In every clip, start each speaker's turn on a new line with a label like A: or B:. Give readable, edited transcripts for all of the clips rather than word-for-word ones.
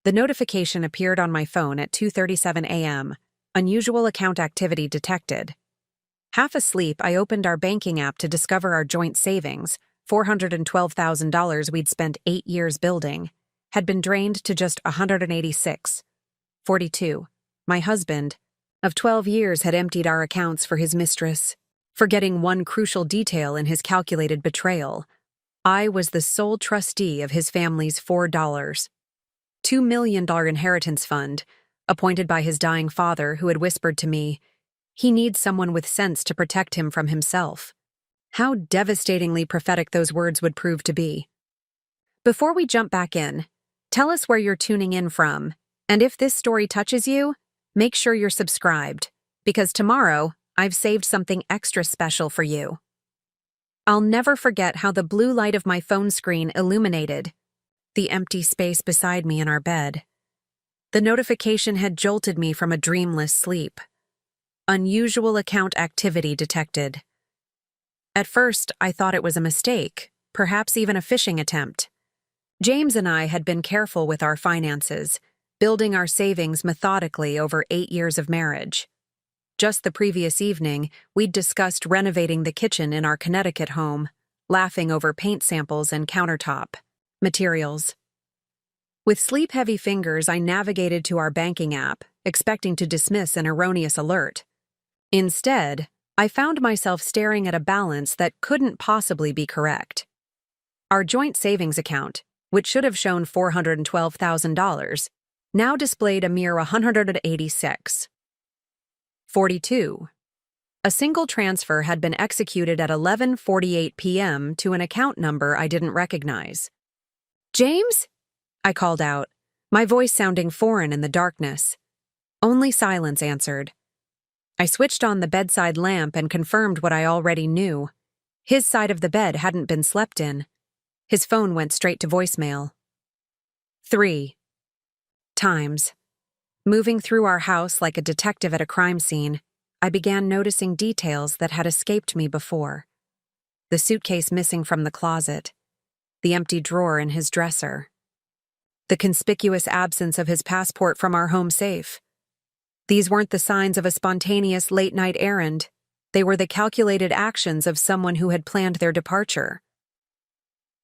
A: The notification appeared on my phone at 2:37 a.m. Unusual account activity detected. Half asleep, I opened our banking app to discover our joint savings, $412,000 we'd spent 8 years building, had been drained to just $186. 42. My husband, of 12 years, had emptied our accounts for his mistress, forgetting one crucial detail in his calculated betrayal. I was the sole trustee of his family's $2 million inheritance fund, appointed by his dying father, who had whispered to me, "He needs someone with sense to protect him from himself." How devastatingly prophetic those words would prove to be. Before we jump back in, tell us where you're tuning in from, and if this story touches you, make sure you're subscribed, because tomorrow I've saved something extra special for you. I'll never forget how the blue light of my phone screen illuminated the empty space beside me in our bed. The notification had jolted me from a dreamless sleep. Unusual account activity detected. At first, I thought it was a mistake, perhaps even a phishing attempt. James and I had been careful with our finances, building our savings methodically over 8 years of marriage. Just the previous evening, we'd discussed renovating the kitchen in our Connecticut home, laughing over paint samples and countertop materials. With sleep-heavy fingers, I navigated to our banking app, expecting to dismiss an erroneous alert. Instead, I found myself staring at a balance that couldn't possibly be correct. Our joint savings account, which should have shown $412,000, now displayed a mere $186. 42. A single transfer had been executed at 11:48 p.m. to an account number I didn't recognize. "James?" I called out, my voice sounding foreign in the darkness. Only silence answered. I switched on the bedside lamp and confirmed what I already knew. His side of the bed hadn't been slept in. His phone went straight to voicemail. 3 times. Moving through our house like a detective at a crime scene, I began noticing details that had escaped me before. The suitcase missing from the closet, the empty drawer in his dresser, the conspicuous absence of his passport from our home safe. These weren't the signs of a spontaneous late-night errand. They were the calculated actions of someone who had planned their departure.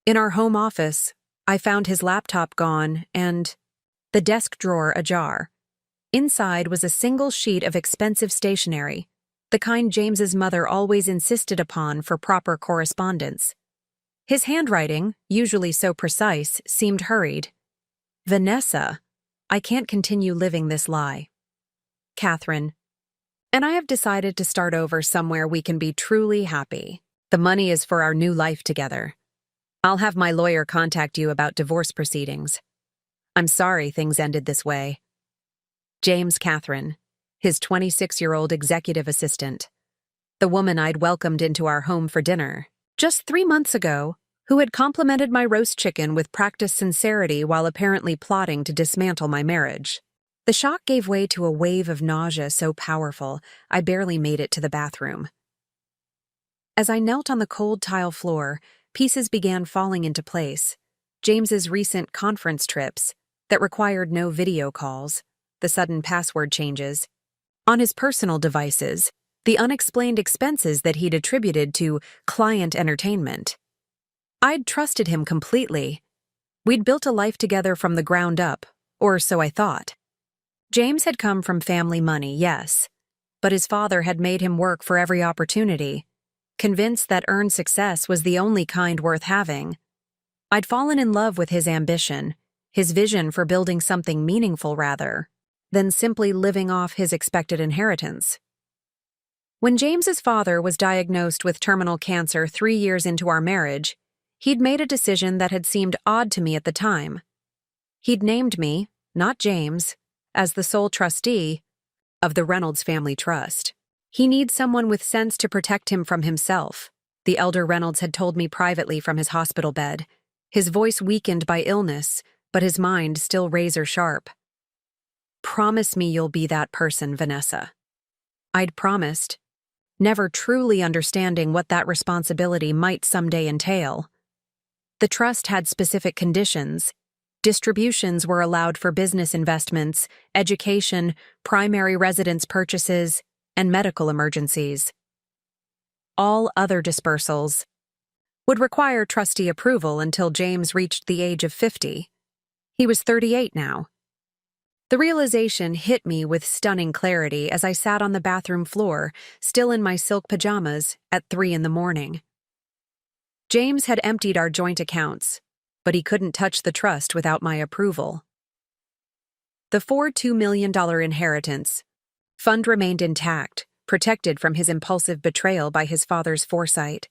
A: In our home office, I found his laptop gone and the desk drawer ajar. Inside was a single sheet of expensive stationery, the kind James's mother always insisted upon for proper correspondence. His handwriting, usually so precise, seemed hurried. "Vanessa, I can't continue living this lie. Catherine, and I have decided to start over somewhere we can be truly happy. The money is for our new life together. I'll have my lawyer contact you about divorce proceedings. I'm sorry things ended this way. James Catherine, his 26-year-old executive assistant, the woman I'd welcomed into our home for dinner just 3 months ago, who had complimented my roast chicken with practiced sincerity while apparently plotting to dismantle my marriage. The shock gave way to a wave of nausea so powerful, I barely made it to the bathroom. As I knelt on the cold tile floor, pieces began falling into place. James's recent conference trips that required no video calls, the sudden password changes. On his personal devices, the unexplained expenses that he'd attributed to client entertainment. I'd trusted him completely. We'd built a life together from the ground up, or so I thought. James had come from family money, yes, but his father had made him work for every opportunity, convinced that earned success was the only kind worth having. I'd fallen in love with his ambition, his vision for building something meaningful rather than simply living off his expected inheritance. When James's father was diagnosed with terminal cancer 3 years into our marriage, he'd made a decision that had seemed odd to me at the time. He'd named me, not James, as the sole trustee of the Reynolds family trust. He needs someone with sense to protect him from himself, the elder Reynolds had told me privately from his hospital bed, his voice weakened by illness, but his mind still razor-sharp. "Promise me you'll be that person, Vanessa." I'd promised, never truly understanding what that responsibility might someday entail. The trust had specific conditions, Distributions were allowed for business investments, education, primary residence purchases, and medical emergencies. All other dispersals would require trustee approval until James reached the age of 50. He was 38 now. The realization hit me with stunning clarity as I sat on the bathroom floor, still in my silk pajamas, at 3 in the morning. James had emptied our joint accounts, but he couldn't touch the trust without my approval. The $2 million inheritance fund remained intact, protected from his impulsive betrayal by his father's foresight.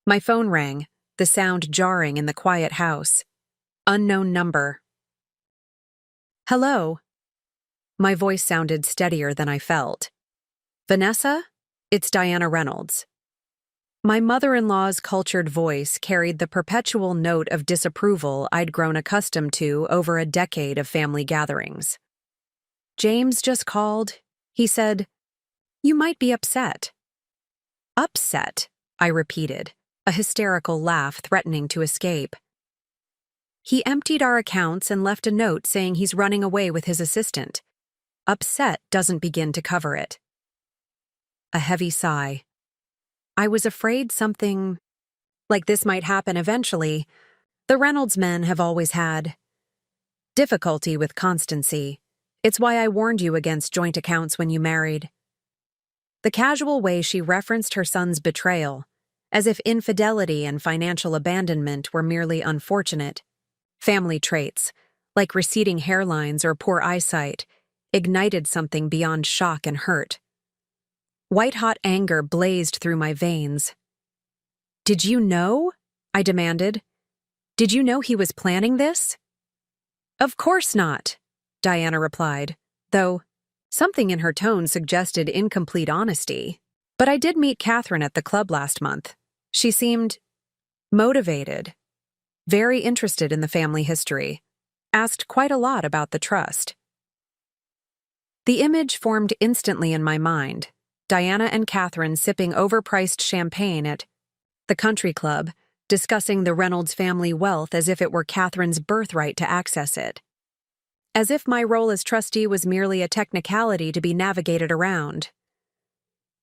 A: My phone rang, the sound jarring in the quiet house. Unknown number. Hello. My voice sounded steadier than I felt. Vanessa? It's Diana Reynolds. My mother-in-law's cultured voice carried the perpetual note of disapproval I'd grown accustomed to over a decade of family gatherings. James just called. He said, "You might be upset." Upset, I repeated, a hysterical laugh threatening to escape. He emptied our accounts and left a note saying he's running away with his assistant. Upset doesn't begin to cover it. A heavy sigh. I was afraid something like this might happen eventually. The Reynolds men have always had difficulty with constancy. It's why I warned you against joint accounts when you married. The casual way she referenced her son's betrayal, as if infidelity and financial abandonment were merely unfortunate. Family traits, like receding hairlines or poor eyesight, ignited something beyond shock and hurt. White-hot anger blazed through my veins. "Did you know?" I demanded. "Did you know he was planning this?" "Of course not," Diana replied, though something in her tone suggested incomplete honesty. "But I did meet Catherine at the club last month. She seemed motivated, very interested in the family history, asked quite a lot about the trust." The image formed instantly in my mind. Diana and Catherine sipping overpriced champagne at the country club, discussing the Reynolds family wealth as if it were Catherine's birthright to access it. As if my role as trustee was merely a technicality to be navigated around.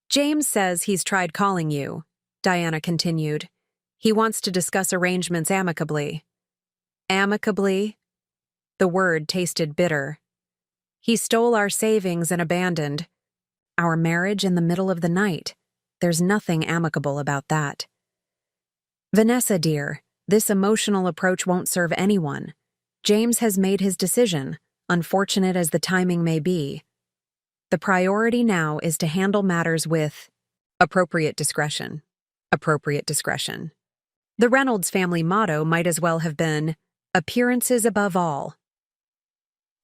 A: "James says he's tried calling you," Diana continued. "He wants to discuss arrangements amicably." Amicably? The word tasted bitter. "He stole our savings and abandoned our marriage in the middle of the night. There's nothing amicable about that." "Vanessa, dear, this emotional approach won't serve anyone. James has made his decision, unfortunate as the timing may be. The priority now is to handle matters with appropriate discretion." Appropriate discretion. The Reynolds family motto might as well have been, "Appearances above all."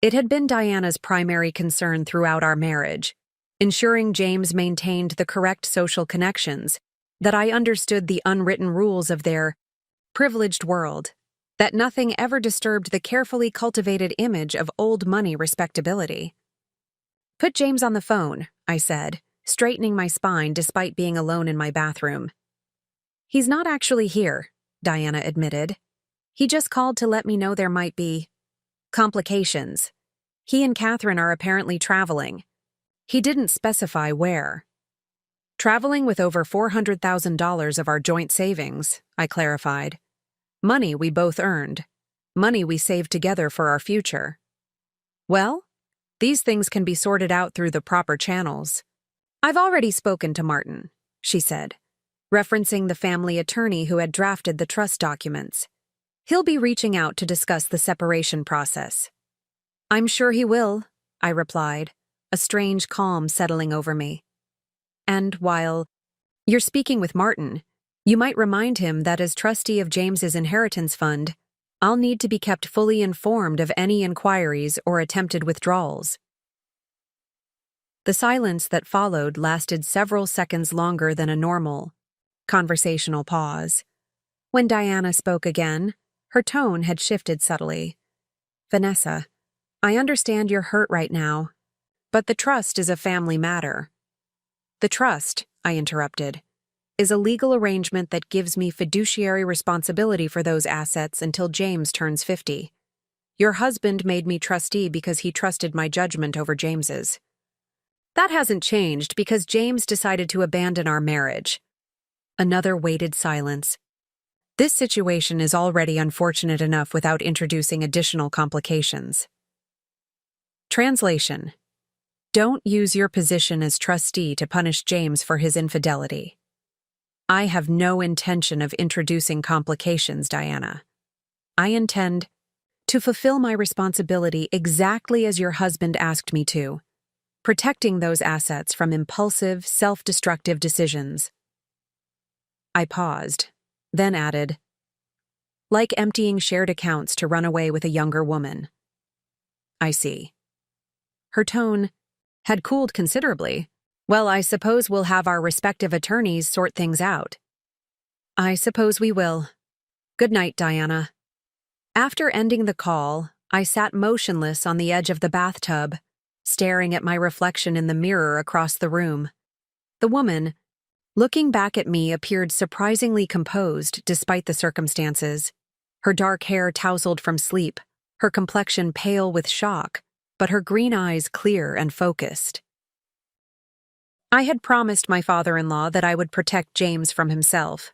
A: It had been Diana's primary concern throughout our marriage, ensuring James maintained the correct social connections, that I understood the unwritten rules of their privileged world, that nothing ever disturbed the carefully cultivated image of old money respectability. "Put James on the phone," I said, straightening my spine despite being alone in my bathroom. "He's not actually here," Diana admitted. "He just called to let me know there might be complications. He and Catherine are apparently traveling. He didn't specify where." "Traveling with over $400,000 of our joint savings," I clarified. "Money we both earned. Money we saved together for our future." "Well, these things can be sorted out through the proper channels. I've already spoken to Martin," she said, referencing the family attorney who had drafted the trust documents. "He'll be reaching out to discuss the separation process." "I'm sure he will," I replied, a strange calm settling over me. "And while you're speaking with Martin, you might remind him that as trustee of James's inheritance fund, I'll need to be kept fully informed of any inquiries or attempted withdrawals." The silence that followed lasted several seconds longer than a normal conversational pause. When Diana spoke again, her tone had shifted subtly. "Vanessa, I understand you're hurt right now, but the trust is a family matter." "The trust," I interrupted, "is a legal arrangement that gives me fiduciary responsibility for those assets until James turns 50. Your husband made me trustee because he trusted my judgment over James's. That hasn't changed because James decided to abandon our marriage. Another weighted silence. This situation is already unfortunate enough without introducing additional complications. Translation. Don't use your position as trustee to punish James for his infidelity. I have no intention of introducing complications, Diana. I intend to fulfill my responsibility exactly as your husband asked me to, protecting those assets from impulsive, self-destructive decisions. I paused, then added, like emptying shared accounts to run away with a younger woman. I see. Her tone had cooled considerably. Well, I suppose we'll have our respective attorneys sort things out. I suppose we will. Good night, Diana. After ending the call, I sat motionless on the edge of the bathtub, staring at my reflection in the mirror across the room. The woman, looking back at me, appeared surprisingly composed despite the circumstances. Her dark hair tousled from sleep, her complexion pale with shock, but her green eyes clear and focused. I had promised my father-in-law that I would protect James from himself.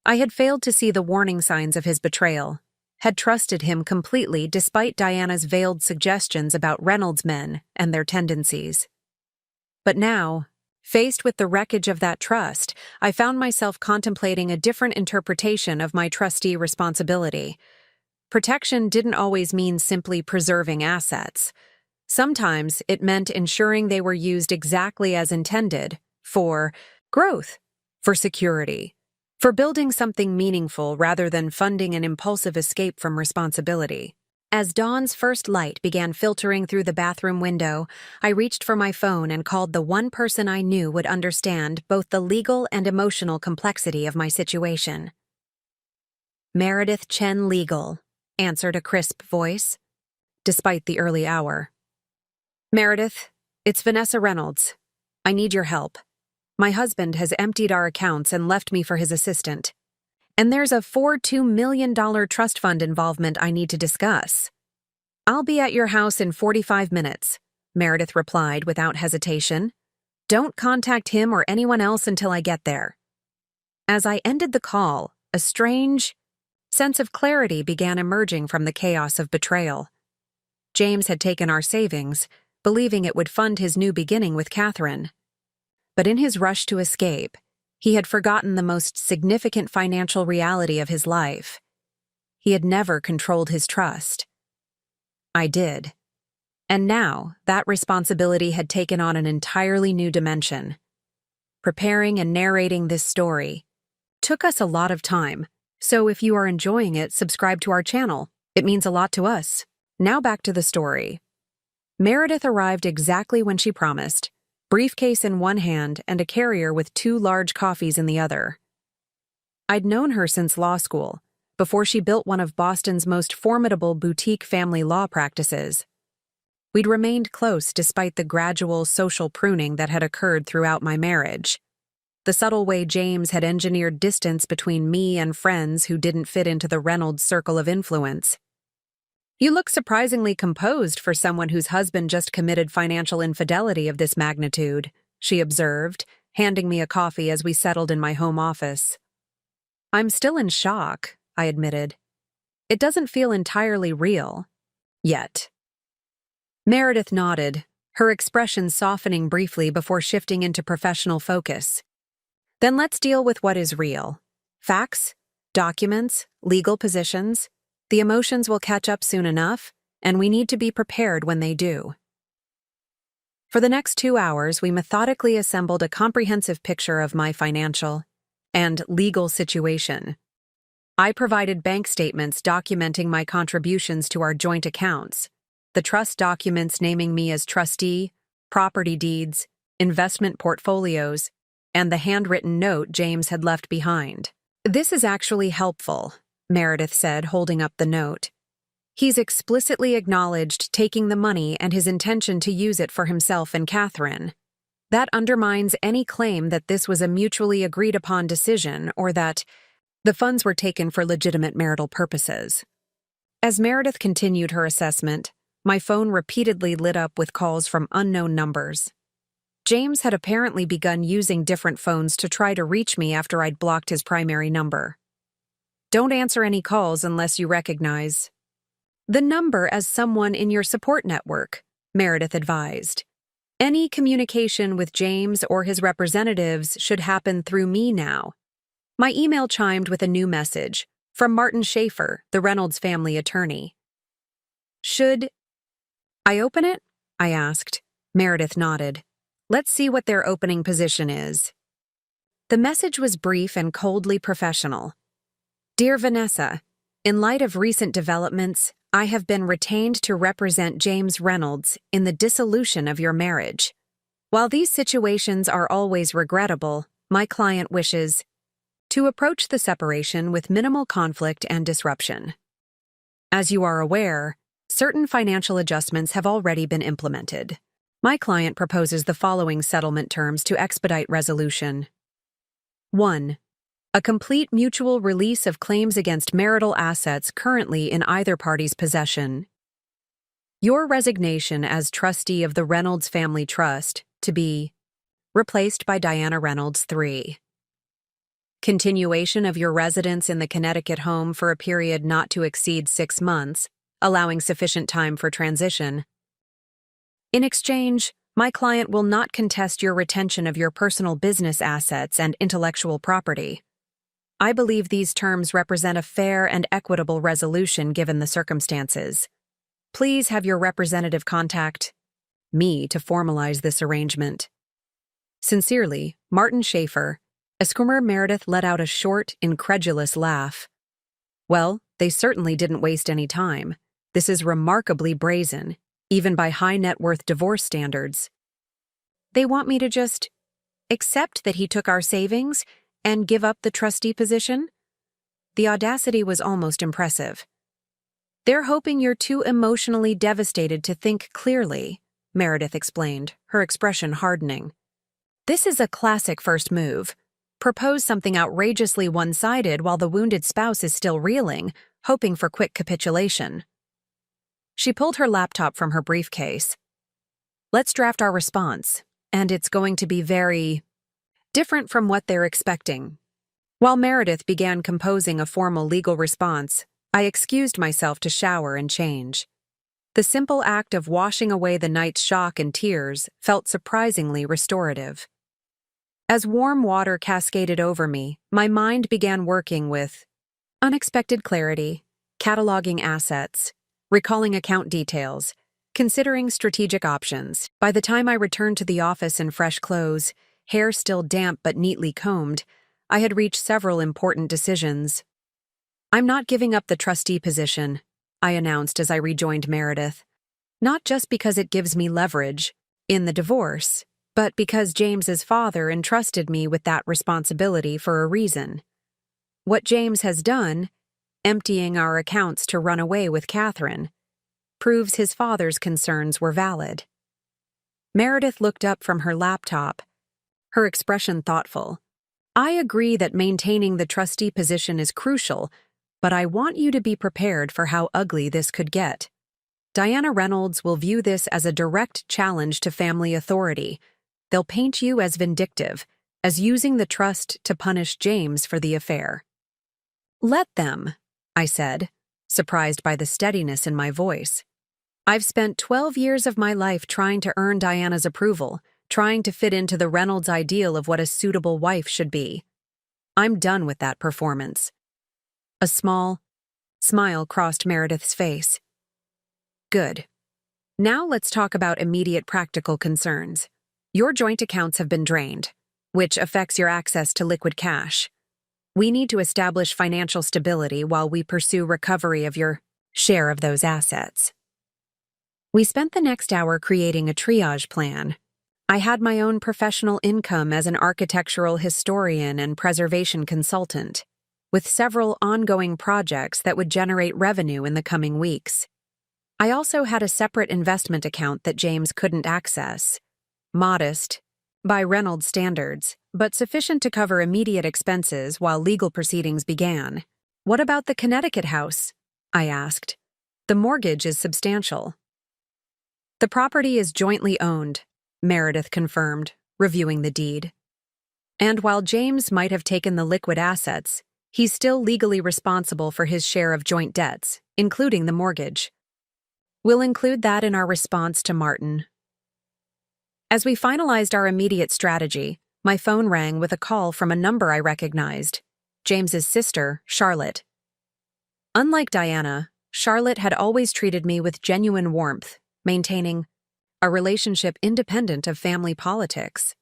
A: I had failed to see the warning signs of his betrayal, had trusted him completely despite Diana's veiled suggestions about Reynolds men and their tendencies. But now, faced with the wreckage of that trust, I found myself contemplating a different interpretation of my trustee responsibility. Protection didn't always mean simply preserving assets. Sometimes it meant ensuring they were used exactly as intended, for growth, for security, for building something meaningful rather than funding an impulsive escape from responsibility. As dawn's first light began filtering through the bathroom window, I reached for my phone and called the one person I knew would understand both the legal and emotional complexity of my situation. Meredith Chen Legal, answered a crisp voice, despite the early hour. Meredith, it's Vanessa Reynolds. I need your help. My husband has emptied our accounts and left me for his assistant. And there's a $2 million trust fund involvement I need to discuss. I'll be at your house in 45 minutes, Meredith replied without hesitation. Don't contact him or anyone else until I get there. As I ended the call, a strange sense of clarity began emerging from the chaos of betrayal. James had taken our savings, believing it would fund his new beginning with Catherine. But in his rush to escape, he had forgotten the most significant financial reality of his life. He had never controlled his trust. I did. And now, that responsibility had taken on an entirely new dimension. Preparing and narrating this story took us a lot of time, so if you are enjoying it, subscribe to our channel. It means a lot to us. Now back to the story. Meredith arrived exactly when she promised, briefcase in one hand and a carrier with 2 large coffees in the other. I'd known her since law school, before she built one of Boston's most formidable boutique family law practices. We'd remained close despite the gradual social pruning that had occurred throughout my marriage. The subtle way James had engineered distance between me and friends who didn't fit into the Reynolds circle of influence. You look surprisingly composed for someone whose husband just committed financial infidelity of this magnitude, she observed, handing me a coffee as we settled in my home office. I'm still in shock, I admitted. It doesn't feel entirely real. Yet. Meredith nodded, her expression softening briefly before shifting into professional focus. Then let's deal with what is real. Facts, documents, legal positions. The emotions will catch up soon enough, and we need to be prepared when they do. For the next 2 hours, we methodically assembled a comprehensive picture of my financial and legal situation. I provided bank statements documenting my contributions to our joint accounts, the trust documents naming me as trustee, property deeds, investment portfolios, and the handwritten note James had left behind. This is actually helpful, Meredith said, holding up the note. He's explicitly acknowledged taking the money and his intention to use it for himself and Catherine. That undermines any claim that this was a mutually agreed-upon decision or that the funds were taken for legitimate marital purposes. As Meredith continued her assessment, my phone repeatedly lit up with calls from unknown numbers. James had apparently begun using different phones to try to reach me after I'd blocked his primary number. Don't answer any calls unless you recognize the number as someone in your support network, Meredith advised. Any communication with James or his representatives should happen through me now. My email chimed with a new message from Martin Schaefer, the Reynolds family attorney. Should I open it? I asked. Meredith nodded. Let's see what their opening position is. The message was brief and coldly professional. Dear Vanessa, in light of recent developments, I have been retained to represent James Reynolds in the dissolution of your marriage. While these situations are always regrettable, my client wishes to approach the separation with minimal conflict and disruption. As you are aware, certain financial adjustments have already been implemented. My client proposes the following settlement terms to expedite resolution. 1. A complete mutual release of claims against marital assets currently in either party's possession. Your resignation as trustee of the Reynolds Family Trust to be replaced by Diana Reynolds 3. Continuation of your residence in the Connecticut home for a period not to exceed 6 months, allowing sufficient time for transition. In exchange, my client will not contest your retention of your personal business assets and intellectual property. I believe these terms represent a fair and equitable resolution given the circumstances. Please have your representative contact me to formalize this arrangement. Sincerely, Martin Schaefer. Esquire. Meredith let out a short, incredulous laugh. Well, they certainly didn't waste any time. This is remarkably brazen, even by high net worth divorce standards. They want me to just accept that he took our savings and give up the trustee position? The audacity was almost impressive. They're hoping you're too emotionally devastated to think clearly, Meredith explained, her expression hardening. This is a classic first move. Propose something outrageously one-sided while the wounded spouse is still reeling, hoping for quick capitulation. She pulled her laptop from her briefcase. Let's draft our response, and it's going to be very different from what they're expecting. While Meredith began composing a formal legal response, I excused myself to shower and change. The simple act of washing away the night's shock and tears felt surprisingly restorative. As warm water cascaded over me, my mind began working with unexpected clarity, cataloging assets, recalling account details, considering strategic options. By the time I returned to the office in fresh clothes, hair still damp but neatly combed, I had reached several important decisions. I'm not giving up the trustee position, I announced as I rejoined Meredith. Not just because it gives me leverage in the divorce, but because James's father entrusted me with that responsibility for a reason. What James has done, emptying our accounts to run away with Catherine, proves his father's concerns were valid. Meredith looked up from her laptop, her expression thoughtful. I agree that maintaining the trustee position is crucial, but I want you to be prepared for how ugly this could get. Diana Reynolds will view this as a direct challenge to family authority. They'll paint you as vindictive, as using the trust to punish James for the affair. Let them, I said, surprised by the steadiness in my voice. I've spent 12 years of my life trying to earn Diana's approval, trying to fit into the Reynolds ideal of what a suitable wife should be. I'm done with that performance. A small smile crossed Meredith's face. Good. Now let's talk about immediate practical concerns. Your joint accounts have been drained, which affects your access to liquid cash. We need to establish financial stability while we pursue recovery of your share of those assets. We spent the next hour creating a triage plan. I had my own professional income as an architectural historian and preservation consultant, with several ongoing projects that would generate revenue in the coming weeks. I also had a separate investment account that James couldn't access. Modest, by Reynolds standards, but sufficient to cover immediate expenses while legal proceedings began. What about the Connecticut house? I asked, The mortgage is substantial. The property is jointly owned, Meredith confirmed, reviewing the deed. And while James might have taken the liquid assets, he's still legally responsible for his share of joint debts, including the mortgage. We'll include that in our response to Martin. As we finalized our immediate strategy, my phone rang with a call from a number I recognized, James's sister, Charlotte. Unlike Diana, Charlotte had always treated me with genuine warmth, maintaining a relationship independent of family politics.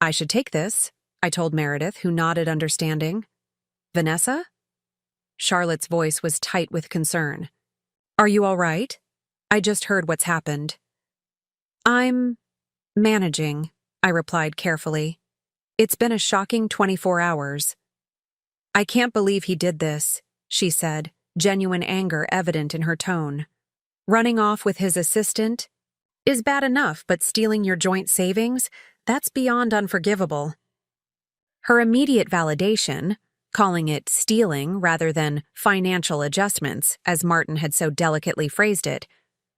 A: I should take this, I told Meredith, who nodded understanding. Vanessa? Charlotte's voice was tight with concern. Are you all right? I just heard what's happened. I'm managing, I replied carefully. It's been a shocking 24 hours. I can't believe he did this, she said, genuine anger evident in her tone. Running off with his assistant is bad enough, but stealing your joint savings, that's beyond unforgivable. Her immediate validation, calling it stealing rather than financial adjustments, as Martin had so delicately phrased it,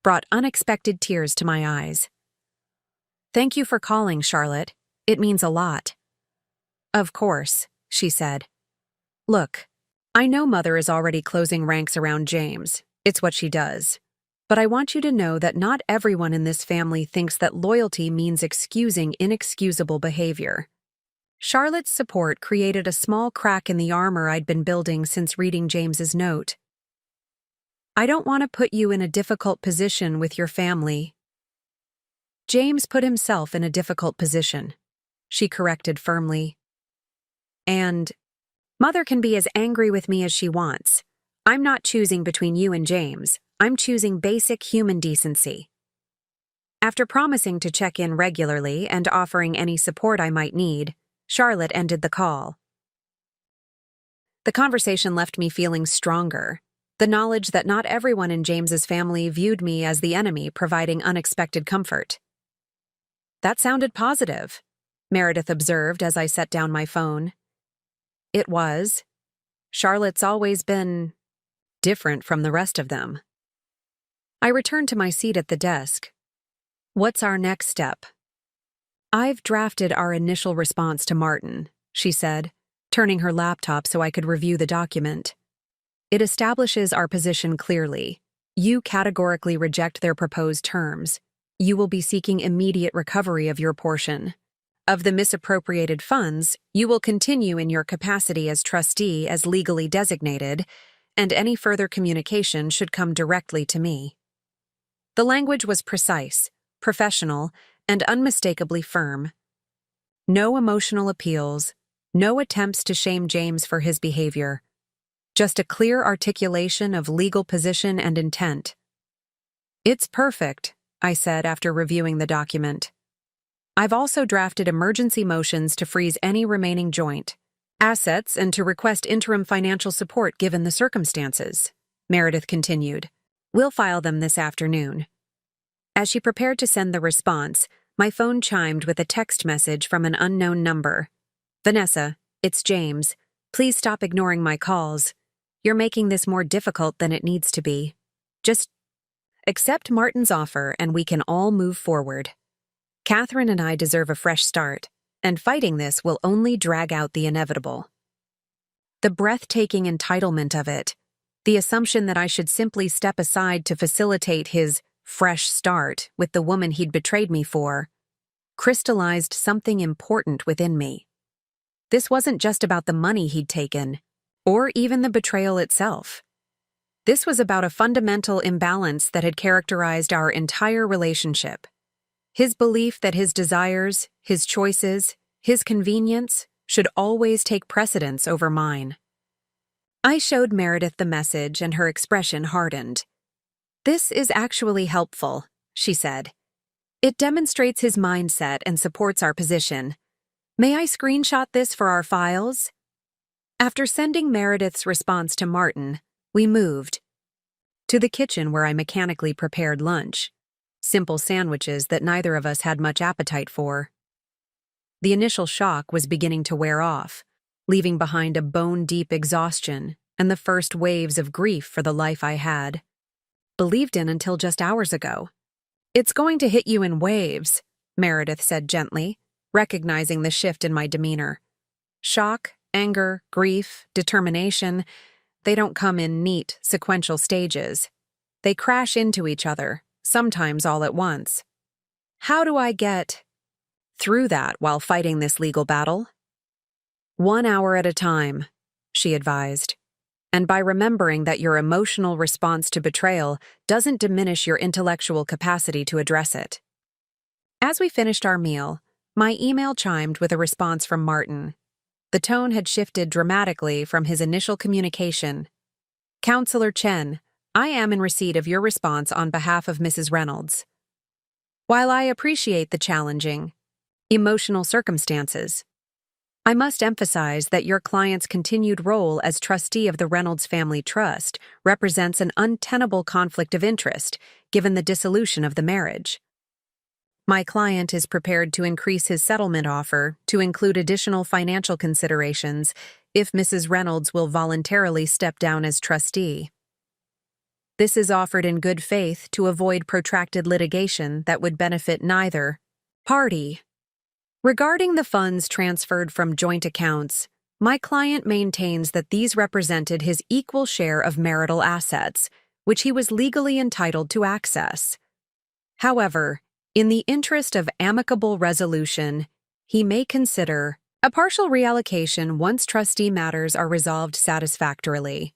A: brought unexpected tears to my eyes. Thank you for calling, Charlotte. It means a lot. Of course, she said. Look, I know Mother is already closing ranks around James. It's what she does. But I want you to know that not everyone in this family thinks that loyalty means excusing inexcusable behavior. Charlotte's support created a small crack in the armor I'd been building since reading James's note. I don't want to put you in a difficult position with your family. James put himself in a difficult position, she corrected firmly. And Mother can be as angry with me as she wants. I'm not choosing between you and James. I'm choosing basic human decency. After promising to check in regularly and offering any support I might need, Charlotte ended the call. The conversation left me feeling stronger. The knowledge that not everyone in James's family viewed me as the enemy providing unexpected comfort. That sounded positive, Meredith observed as I set down my phone. It was. Charlotte's always been different from the rest of them. I returned to my seat at the desk. What's our next step? I've drafted our initial response to Martin, she said, turning her laptop so I could review the document. It establishes our position clearly. You categorically reject their proposed terms. You will be seeking immediate recovery of your portion. Of the misappropriated funds, you will continue in your capacity as trustee as legally designated, and any further communication should come directly to me. The language was precise, professional, and unmistakably firm. No emotional appeals, no attempts to shame James for his behavior. Just a clear articulation of legal position and intent. It's perfect, I said after reviewing the document. I've also drafted emergency motions to freeze any remaining joint assets and to request interim financial support given the circumstances, Meredith continued. We'll file them this afternoon. As she prepared to send the response, my phone chimed with a text message from an unknown number. Vanessa, it's James. Please stop ignoring my calls. You're making this more difficult than it needs to be. Just accept Martin's offer and we can all move forward. Catherine and I deserve a fresh start, and fighting this will only drag out the inevitable. The breathtaking entitlement of it, the assumption that I should simply step aside to facilitate his fresh start with the woman he'd betrayed me for, crystallized something important within me. This wasn't just about the money he'd taken, or even the betrayal itself. This was about a fundamental imbalance that had characterized our entire relationship. His belief that his desires, his choices, his convenience should always take precedence over mine. I showed Meredith the message and her expression hardened. This is actually helpful, she said. It demonstrates his mindset and supports our position. May I screenshot this for our files? After sending Meredith's response to Martin, we moved to the kitchen where I mechanically prepared lunch. Simple sandwiches that neither of us had much appetite for. The initial shock was beginning to wear off, leaving behind a bone-deep exhaustion and the first waves of grief for the life I had. believed in until just hours ago. It's going to hit you in waves, Meredith said gently, recognizing the shift in my demeanor. Shock, anger, grief, determination, they don't come in neat, sequential stages. They crash into each other, sometimes all at once. How do I get through that while fighting this legal battle? 1 hour at a time, she advised. And by remembering that your emotional response to betrayal doesn't diminish your intellectual capacity to address it. As we finished our meal, my email chimed with a response from Martin. The tone had shifted dramatically from his initial communication. Counselor Chen, I am in receipt of your response on behalf of Mrs. Reynolds. While I appreciate the challenging, emotional circumstances, I must emphasize that your client's continued role as trustee of the Reynolds Family Trust represents an untenable conflict of interest, given the dissolution of the marriage. My client is prepared to increase his settlement offer to include additional financial considerations if Mrs. Reynolds will voluntarily step down as trustee. This is offered in good faith to avoid protracted litigation that would benefit neither party. Regarding the funds transferred from joint accounts, my client maintains that these represented his equal share of marital assets, which he was legally entitled to access. However, in the interest of amicable resolution, he may consider a partial reallocation once trustee matters are resolved satisfactorily.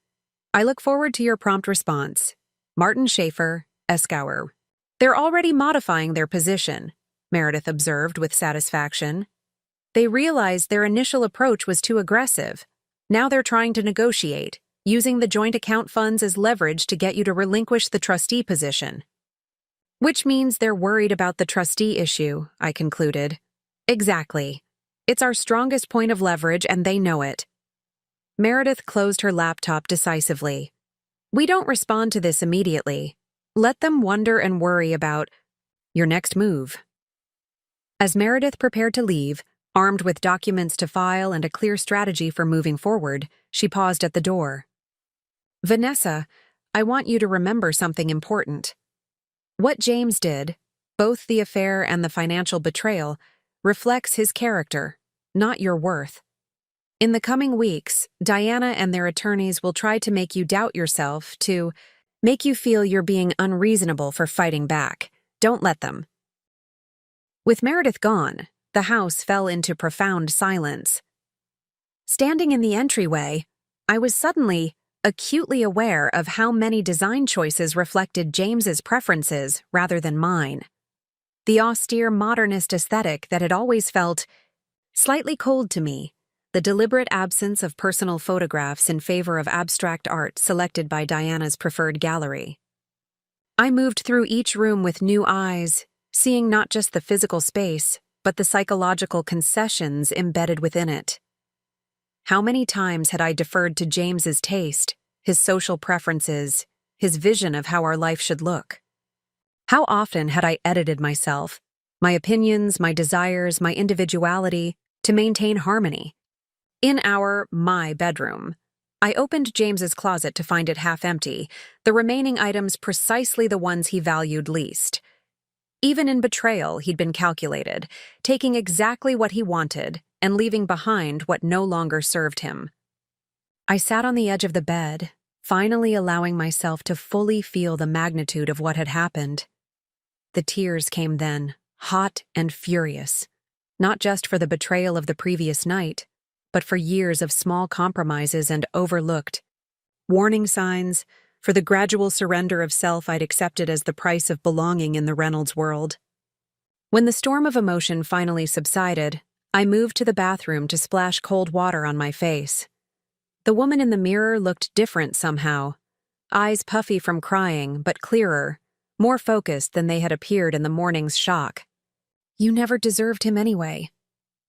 A: I look forward to your prompt response. Martin Schaefer, Esquire. They're already modifying their position, Meredith observed with satisfaction. They realized their initial approach was too aggressive. Now they're trying to negotiate, using the joint account funds as leverage to get you to relinquish the trustee position. Which means they're worried about the trustee issue, I concluded. Exactly. It's our strongest point of leverage, and they know it. Meredith closed her laptop decisively. We don't respond to this immediately. Let them wonder and worry about your next move. As Meredith prepared to leave, armed with documents to file and a clear strategy for moving forward, she paused at the door. Vanessa, I want you to remember something important. What James did, both the affair and the financial betrayal, reflects his character, not your worth. In the coming weeks, Diana and their attorneys will try to make you doubt yourself, to make you feel you're being unreasonable for fighting back. Don't let them. With Meredith gone, the house fell into profound silence. Standing in the entryway, I was suddenly acutely aware of how many design choices reflected James's preferences rather than mine. The austere modernist aesthetic that had always felt slightly cold to me, the deliberate absence of personal photographs in favor of abstract art selected by Diana's preferred gallery. I moved through each room with new eyes, seeing not just the physical space, but the psychological concessions embedded within it. How many times had I deferred to James's taste, his social preferences, his vision of how our life should look? How often had I edited myself, my opinions, my desires, my individuality, to maintain harmony? In my bedroom, I opened James's closet to find it half empty, the remaining items precisely the ones he valued least. Even in betrayal, he'd been calculated, taking exactly what he wanted and leaving behind what no longer served him. I sat on the edge of the bed, finally allowing myself to fully feel the magnitude of what had happened. The tears came then, hot and furious, not just for the betrayal of the previous night, but for years of small compromises and overlooked warning signs, for the gradual surrender of self I'd accepted as the price of belonging in the Reynolds world. When the storm of emotion finally subsided, I moved to the bathroom to splash cold water on my face. The woman in the mirror looked different somehow, eyes puffy from crying, but clearer, more focused than they had appeared in the morning's shock. You never deserved him anyway,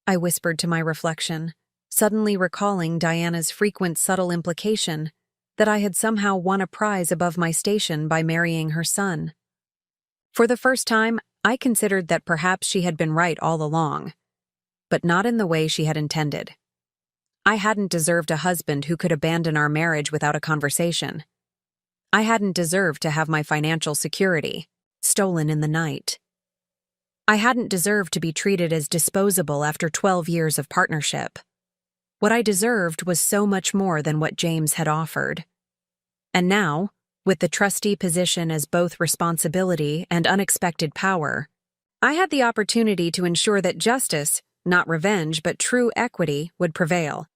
A: I whispered to my reflection, suddenly recalling Diana's frequent subtle implication that I had somehow won a prize above my station by marrying her son. For the first time, I considered that perhaps she had been right all along, but not in the way she had intended. I hadn't deserved a husband who could abandon our marriage without a conversation. I hadn't deserved to have my financial security stolen in the night. I hadn't deserved to be treated as disposable after 12 years of partnership. What I deserved was so much more than what James had offered. And now, with the trustee position as both responsibility and unexpected power, I had the opportunity to ensure that justice, not revenge but true equity, would prevail.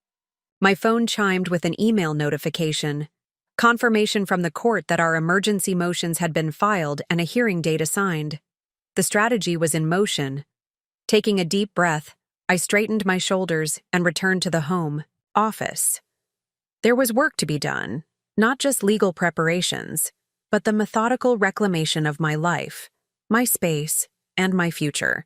A: My phone chimed with an email notification, confirmation from the court that our emergency motions had been filed and a hearing date assigned. The strategy was in motion. Taking a deep breath, I straightened my shoulders and returned to the home office. There was work to be done, not just legal preparations, but the methodical reclamation of my life, my space, and my future.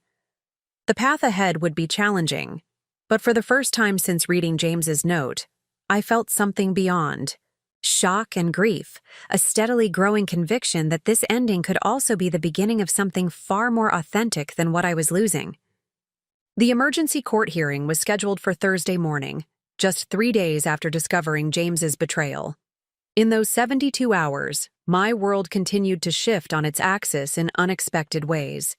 A: The path ahead would be challenging, but for the first time since reading James's note, I felt something beyond shock and grief, a steadily growing conviction that this ending could also be the beginning of something far more authentic than what I was losing. The emergency court hearing was scheduled for Thursday morning, just 3 days after discovering James's betrayal. In those 72 hours, my world continued to shift on its axis in unexpected ways.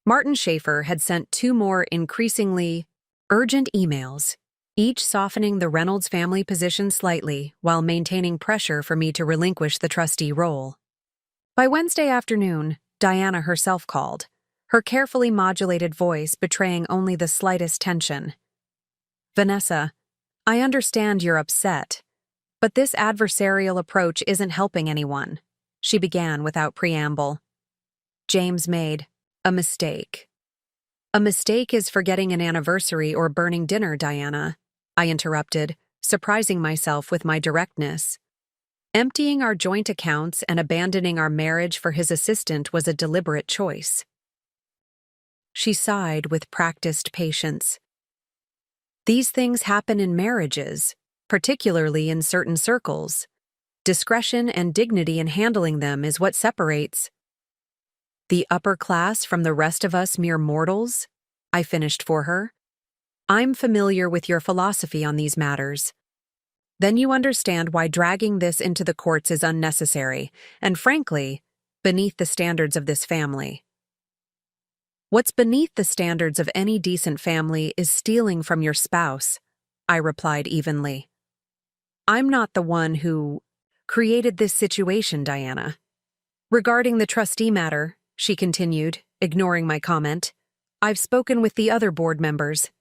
A: Martin Schaefer had sent 2 more increasingly urgent emails, each softening the Reynolds family position slightly while maintaining pressure for me to relinquish the trustee role. By Wednesday afternoon, Diana herself called, her carefully modulated voice betraying only the slightest tension. "Vanessa, I understand you're upset, but this adversarial approach isn't helping anyone," she began without preamble. "James made a mistake." "A mistake is forgetting an anniversary or burning dinner, Diana," I interrupted, surprising myself with my directness. Emptying our joint accounts and abandoning our marriage for his assistant was a deliberate choice. She sighed with practiced patience. "These things happen in marriages, particularly in certain circles. Discretion and dignity in handling them is what separates the upper class from the rest of us mere mortals," I finished for her. "I'm familiar with your philosophy on these matters. Then you understand why dragging this into the courts is unnecessary, and frankly, beneath the standards of this family." "What's beneath the standards of any decent family is stealing from your spouse," I replied evenly. "I'm not the one who created this situation, Diana." "Regarding the trustee matter," she continued, ignoring my comment, "I've spoken with the other board members.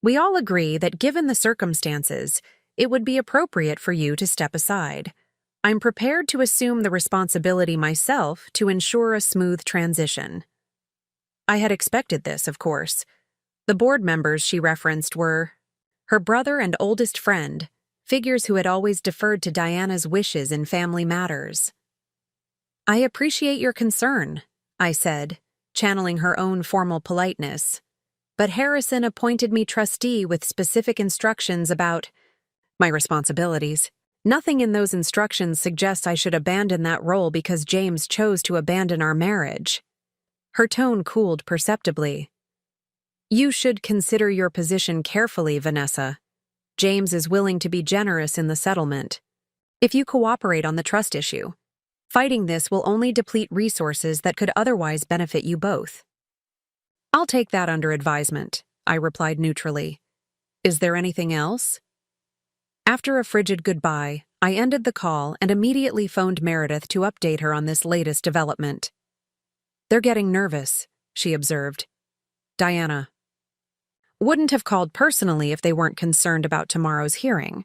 A: We all agree that given the circumstances, it would be appropriate for you to step aside. I'm prepared to assume the responsibility myself to ensure a smooth transition." I had expected this, of course. The board members she referenced were her brother and oldest friend, figures who had always deferred to Diana's wishes in family matters. "I appreciate your concern," I said, channeling her own formal politeness. "But Harrison appointed me trustee with specific instructions about my responsibilities. Nothing in those instructions suggests I should abandon that role because James chose to abandon our marriage." Her tone cooled perceptibly. "You should consider your position carefully, Vanessa. James is willing to be generous in the settlement. If you cooperate on the trust issue, fighting this will only deplete resources that could otherwise benefit you both." "I'll take that under advisement," I replied neutrally. "Is there anything else?" After a frigid goodbye, I ended the call and immediately phoned Meredith to update her on this latest development. "They're getting nervous," she observed. "Diana wouldn't have called personally if they weren't concerned about tomorrow's hearing."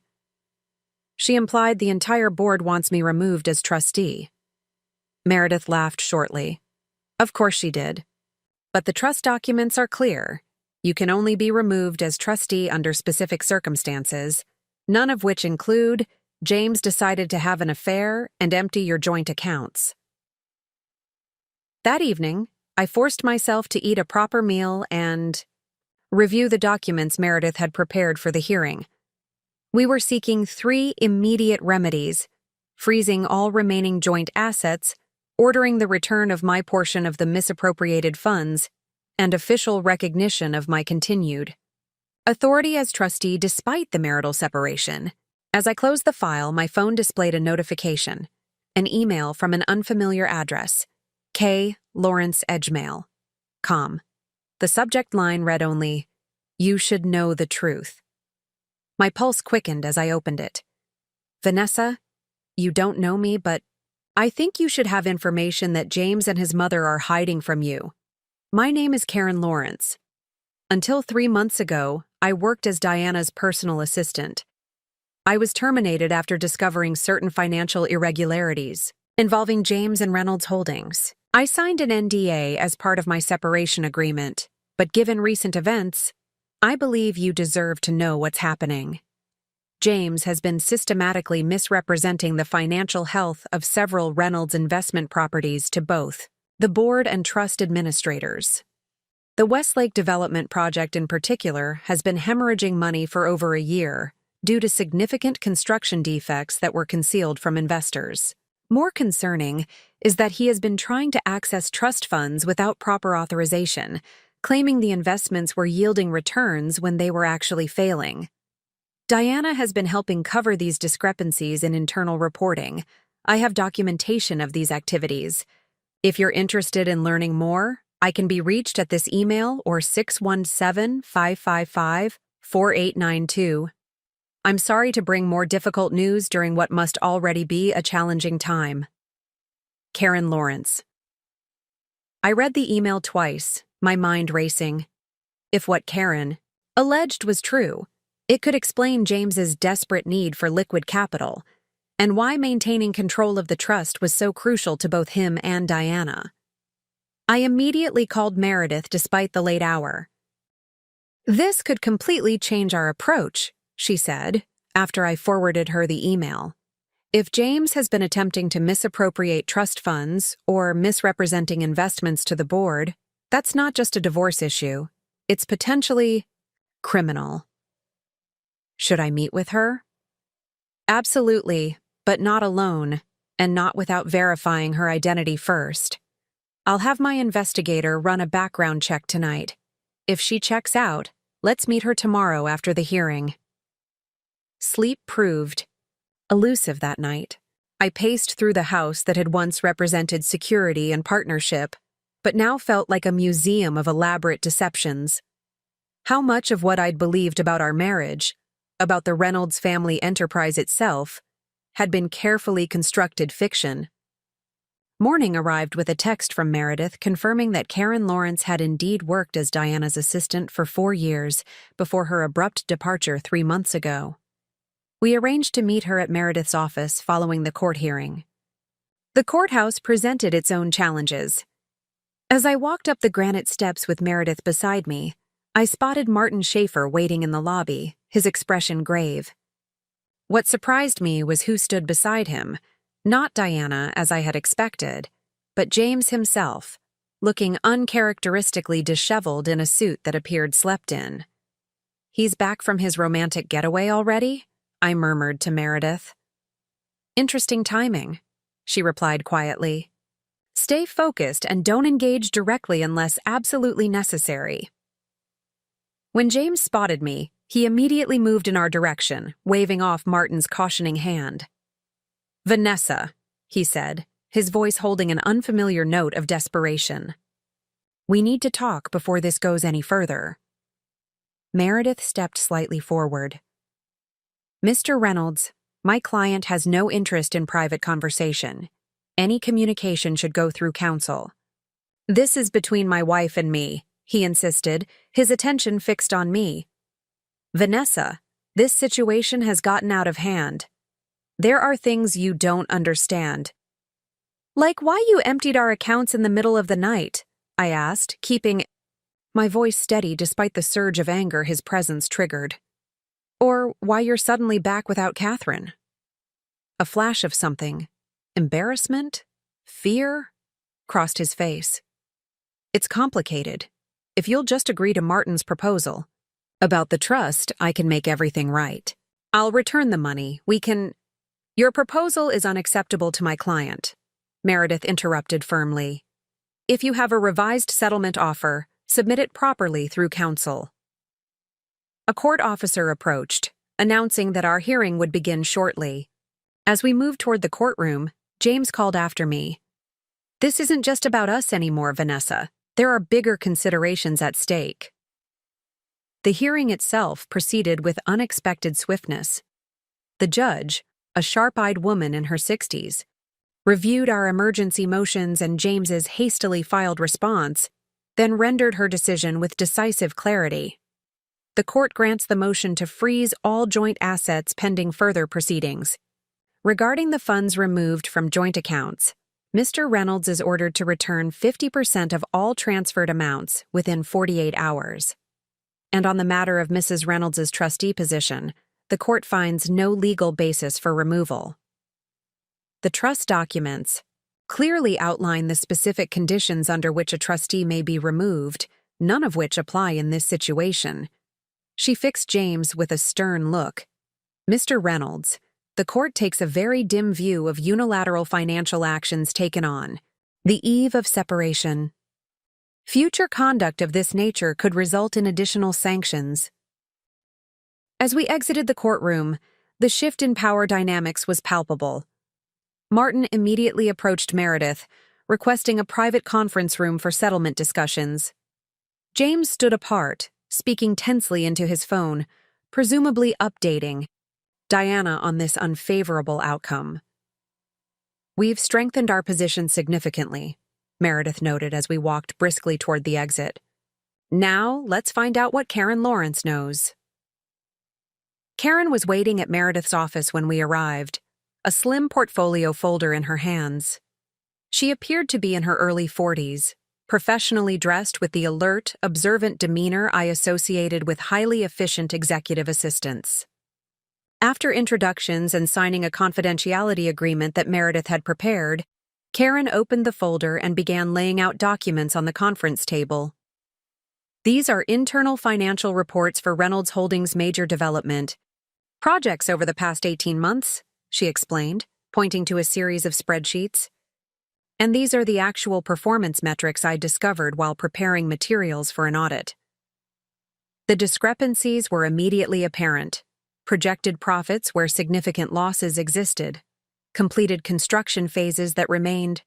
A: She implied the entire board wants me removed as trustee. Meredith laughed shortly. "Of course she did. But the trust documents are clear. You can only be removed as trustee under specific circumstances, none of which include James decided to have an affair and empty your joint accounts." That evening, I forced myself to eat a proper meal and review the documents Meredith had prepared for the hearing. We were seeking 3 immediate remedies: freezing all remaining joint assets, ordering the return of my portion of the misappropriated funds, and official recognition of my continued authority as trustee despite the marital separation. As I closed the file, my phone displayed a notification. An email from an unfamiliar address. K. Lawrence Edgemail. Com. The subject line read only, "You should know the truth." My pulse quickened as I opened it. "Vanessa, you don't know me, but I think you should have information that James and his mother are hiding from you. My name is Karen Lawrence. Until 3 months ago, I worked as Diana's personal assistant. I was terminated after discovering certain financial irregularities involving James and Reynolds Holdings. I signed an NDA as part of my separation agreement, but given recent events, I believe you deserve to know what's happening. James has been systematically misrepresenting the financial health of several Reynolds investment properties to both the board and trust administrators. The Westlake Development Project in particular has been hemorrhaging money for over a year due to significant construction defects that were concealed from investors. More concerning is that he has been trying to access trust funds without proper authorization, claiming the investments were yielding returns when they were actually failing. Diana has been helping cover these discrepancies in internal reporting. I have documentation of these activities. If you're interested in learning more, I can be reached at this email or 617-555-4892. I'm sorry to bring more difficult news during what must already be a challenging time. Karen Lawrence. I read the email twice, my mind racing. If what Karen alleged was true, it could explain James's desperate need for liquid capital, and why maintaining control of the trust was so crucial to both him and Diana. I immediately called Meredith despite the late hour. "This could completely change our approach," she said, after I forwarded her the email. "If James has been attempting to misappropriate trust funds or misrepresenting investments to the board, that's not just a divorce issue. It's potentially criminal." Should I meet with her? Absolutely, but not alone, and not without verifying her identity first. I'll have my investigator run a background check tonight. If she checks out, let's meet her tomorrow after the hearing. Sleep proved elusive that night. I paced through the house that had once represented security and partnership, but now felt like a museum of elaborate deceptions. How much of what I'd believed about our marriage, about the Reynolds family enterprise itself, had been carefully constructed fiction? Morning arrived with a text from Meredith confirming that Karen Lawrence had indeed worked as Diana's assistant for 4 years before her abrupt departure 3 months ago. We arranged to meet her at Meredith's office following the court hearing. The courthouse presented its own challenges. As I walked up the granite steps with Meredith beside me, I spotted Martin Schaefer waiting in the lobby, his expression grave. What surprised me was who stood beside him, not Diana as I had expected, but James himself, looking uncharacteristically disheveled in a suit that appeared slept in. "He's back from his romantic getaway already?" I murmured to Meredith. "Interesting timing," she replied quietly. "Stay focused and don't engage directly unless absolutely necessary." When James spotted me, he immediately moved in our direction, waving off Martin's cautioning hand. "Vanessa," he said, his voice holding an unfamiliar note of desperation. "We need to talk before this goes any further." Meredith stepped slightly forward. "Mr. Reynolds, my client has no interest in private conversation. Any communication should go through counsel." "This is between my wife and me," he insisted, his attention fixed on me. "Vanessa, this situation has gotten out of hand. There are things you don't understand." "Like why you emptied our accounts in the middle of the night?" I asked, keeping my voice steady despite the surge of anger his presence triggered. "Or why you're suddenly back without Catherine?" A flash of something, embarrassment, fear, crossed his face. "It's complicated. If you'll just agree to Martin's proposal. About the trust, I can make everything right. I'll return the money. We can—" "Your proposal is unacceptable to my client," Meredith interrupted firmly. "If you have a revised settlement offer, submit it properly through counsel." A court officer approached, announcing that our hearing would begin shortly. As we moved toward the courtroom, James called after me. "This isn't just about us anymore, Vanessa. There are bigger considerations at stake." The hearing itself proceeded with unexpected swiftness. The judge, a sharp-eyed woman in her 60s, reviewed our emergency motions and James's hastily filed response, then rendered her decision with decisive clarity. The court grants the motion to freeze all joint assets pending further proceedings. Regarding the funds removed from joint accounts, Mr. Reynolds is ordered to return 50% of all transferred amounts within 48 hours. And on the matter of Mrs. Reynolds's trustee position, the court finds no legal basis for removal. The trust documents clearly outline the specific conditions under which a trustee may be removed, none of which apply in this situation. She fixed James with a stern look. "Mr. Reynolds, the court takes a very dim view of unilateral financial actions taken on the eve of separation. Future conduct of this nature could result in additional sanctions." As we exited the courtroom, the shift in power dynamics was palpable. Martin immediately approached Meredith, requesting a private conference room for settlement discussions. James stood apart, speaking tensely into his phone, presumably updating Diana on this unfavorable outcome. "We've strengthened our position significantly," Meredith noted as we walked briskly toward the exit. "Now, let's find out what Karen Lawrence knows." Karen was waiting at Meredith's office when we arrived, a slim portfolio folder in her hands. She appeared to be in her early 40s, professionally dressed with the alert, observant demeanor I associated with highly efficient executive assistants. After introductions and signing a confidentiality agreement that Meredith had prepared, Karen opened the folder and began laying out documents on the conference table. "These are internal financial reports for Reynolds Holdings' major development projects over the past 18 months, she explained, pointing to a series of spreadsheets. "And these are the actual performance metrics I discovered while preparing materials for an audit." The discrepancies were immediately apparent. Projected profits where significant losses existed, completed construction phases that remained,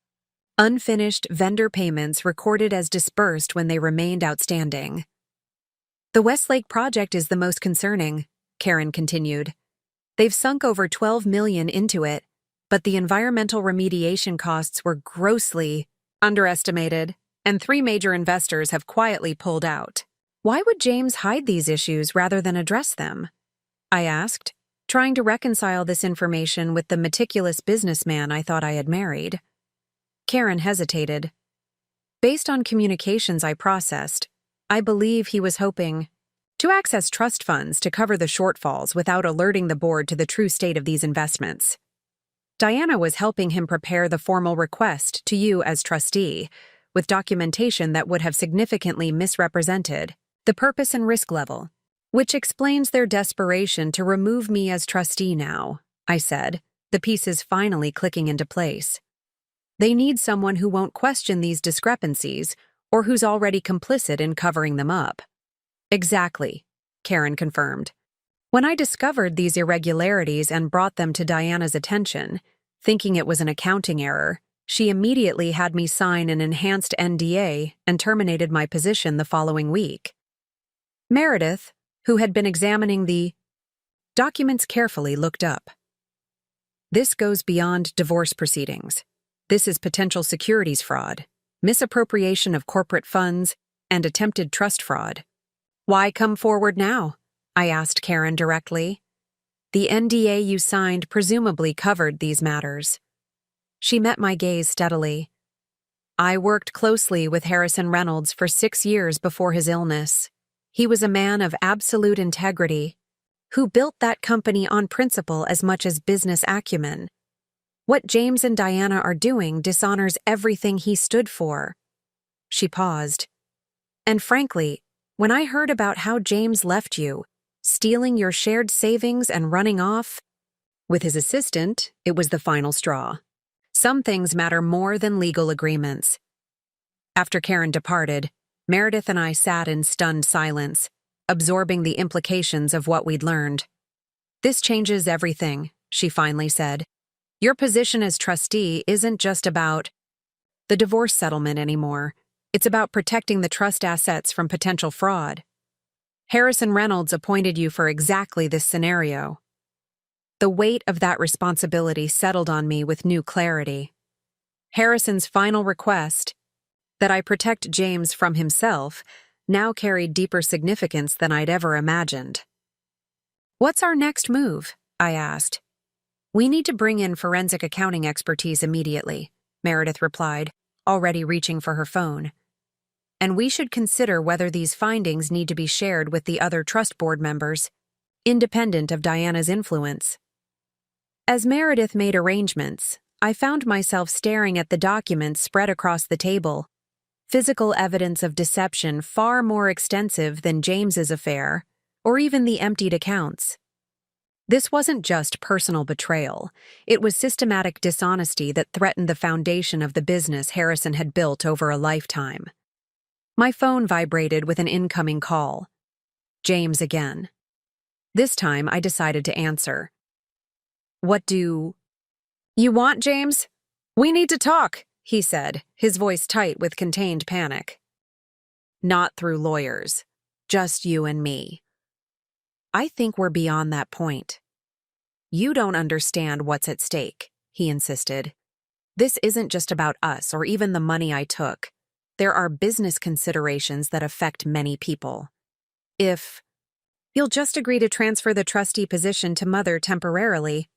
A: unfinished vendor payments recorded as disbursed when they remained outstanding. "The Westlake project is the most concerning," Karen continued. "They've sunk over $12 million into it, but the environmental remediation costs were grossly underestimated, and 3 major investors have quietly pulled out." "Why would James hide these issues rather than address them?" I asked, trying to reconcile this information with the meticulous businessman I thought I had married. Karen hesitated. "Based on communications I processed, I believe he was hoping to access trust funds to cover the shortfalls without alerting the board to the true state of these investments. Diana was helping him prepare the formal request to you as trustee, with documentation that would have significantly misrepresented the purpose and risk level, which explains their desperation to remove me as trustee now," I said, the pieces finally clicking into place. "They need someone who won't question these discrepancies or who's already complicit in covering them up." "Exactly," Karen confirmed. "When I discovered these irregularities and brought them to Diana's attention, thinking it was an accounting error, she immediately had me sign an enhanced NDA and terminated my position the following week." Meredith, who had been examining the documents carefully, looked up. "This goes beyond divorce proceedings. This is potential securities fraud, misappropriation of corporate funds, and attempted trust fraud." "Why come forward now?" I asked Karen directly. "The NDA you signed presumably covered these matters." She met my gaze steadily. "I worked closely with Harrison Reynolds for 6 years before his illness. He was a man of absolute integrity, who built that company on principle as much as business acumen. What James and Diana are doing dishonors everything he stood for." She paused. "And frankly, when I heard about how James left you, stealing your shared savings and running off with his assistant, it was the final straw. Some things matter more than legal agreements." After Karen departed, Meredith and I sat in stunned silence, absorbing the implications of what we'd learned. "This changes everything," she finally said. Your position as trustee isn't just about the divorce settlement anymore. It's about protecting the trust assets from potential fraud. Harrison Reynolds appointed you for exactly this scenario. The weight of that responsibility settled on me with new clarity. Harrison's final request, that I protect James from himself, now carried deeper significance than I'd ever imagined. "What's our next move?" I asked. "We need to bring in forensic accounting expertise immediately," Meredith replied, already reaching for her phone. "And we should consider whether these findings need to be shared with the other trust board members, independent of Diana's influence." As Meredith made arrangements, I found myself staring at the documents spread across the table, physical evidence of deception far more extensive than James's affair, or even the emptied accounts. This wasn't just personal betrayal, it was systematic dishonesty that threatened the foundation of the business Harrison had built over a lifetime. My phone vibrated with an incoming call. James again. This time I decided to answer. "What do you want, James? We need to talk," he said, his voice tight with contained panic. "Not through lawyers. Just you and me." "I think we're beyond that point." "You don't understand what's at stake," he insisted. "This isn't just about us or even the money I took. There are business considerations that affect many people. If you'll just agree to transfer the trustee position to Mother temporarily,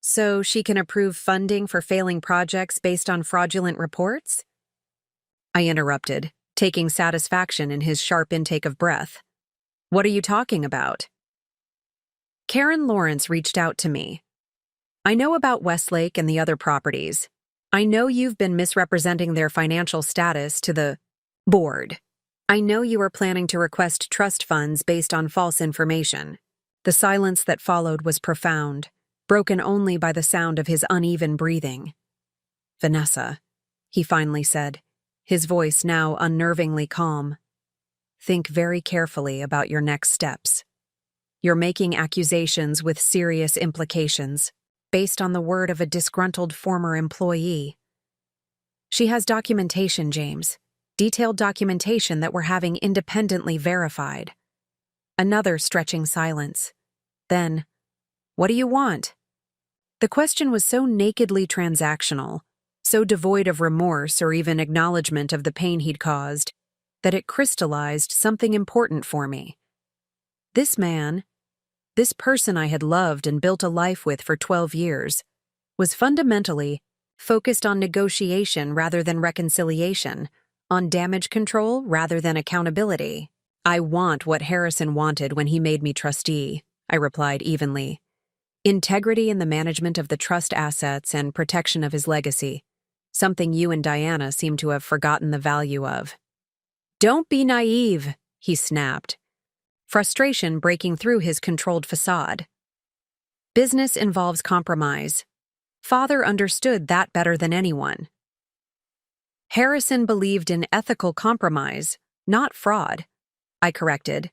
A: so she can approve funding for failing projects based on fraudulent reports?" I interrupted, taking satisfaction in his sharp intake of breath. "What are you talking about?" "Karen Lawrence reached out to me. I know about Westlake and the other properties. I know you've been misrepresenting their financial status to the board. I know you are planning to request trust funds based on false information." The silence that followed was profound, broken only by the sound of his uneven breathing. "Vanessa," he finally said, his voice now unnervingly calm, "think very carefully about your next steps. You're making accusations with serious implications, based on the word of a disgruntled former employee. She has documentation, James, detailed documentation that we're having independently verified." Another stretching silence. Then, "What do you want?" The question was so nakedly transactional, so devoid of remorse or even acknowledgement of the pain he'd caused, that it crystallized something important for me. This man, this person I had loved and built a life with for 12 years, was fundamentally focused on negotiation rather than reconciliation, on damage control rather than accountability. "I want what Harrison wanted when he made me trustee," I replied evenly. "Integrity in the management of the trust assets and protection of his legacy, something you and Diana seem to have forgotten the value of." "Don't be naive," he snapped, frustration breaking through his controlled facade. "Business involves compromise. Father understood that better than anyone." "Harrison believed in ethical compromise, not fraud," I corrected.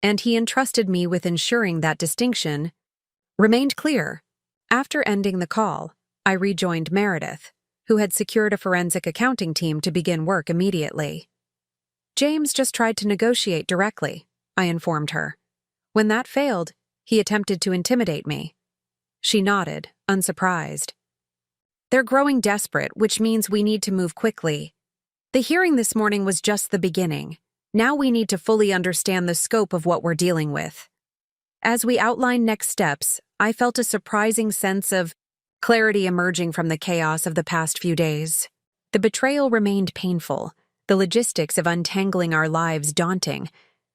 A: "And he entrusted me with ensuring that distinction remained clear." After ending the call, I rejoined Meredith, who had secured a forensic accounting team to begin work immediately. "James just tried to negotiate directly," I informed her. "When that failed, he attempted to intimidate me." She nodded, unsurprised. "They're growing desperate, which means we need to move quickly. The hearing this morning was just the beginning. Now we need to fully understand the scope of what we're dealing with." As we outlined next steps, I felt a surprising sense of clarity emerging from the chaos of the past few days. The betrayal remained painful, the logistics of untangling our lives daunting,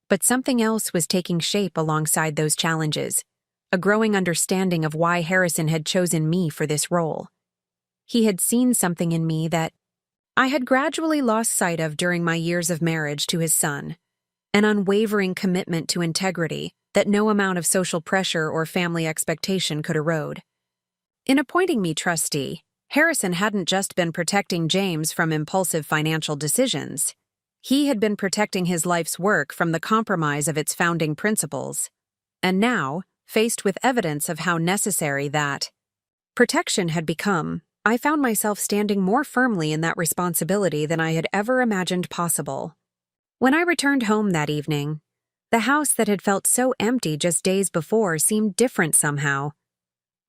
A: but something else was taking shape alongside those challenges, a growing understanding of why Harrison had chosen me for this role. He had seen something in me that I had gradually lost sight of during my years of marriage to his son, an unwavering commitment to integrity that no amount of social pressure or family expectation could erode. In appointing me trustee, Harrison hadn't just been protecting James from impulsive financial decisions. He had been protecting his life's work from the compromise of its founding principles. And now, faced with evidence of how necessary that protection had become, I found myself standing more firmly in that responsibility than I had ever imagined possible. When I returned home that evening, the house that had felt so empty just days before seemed different somehow.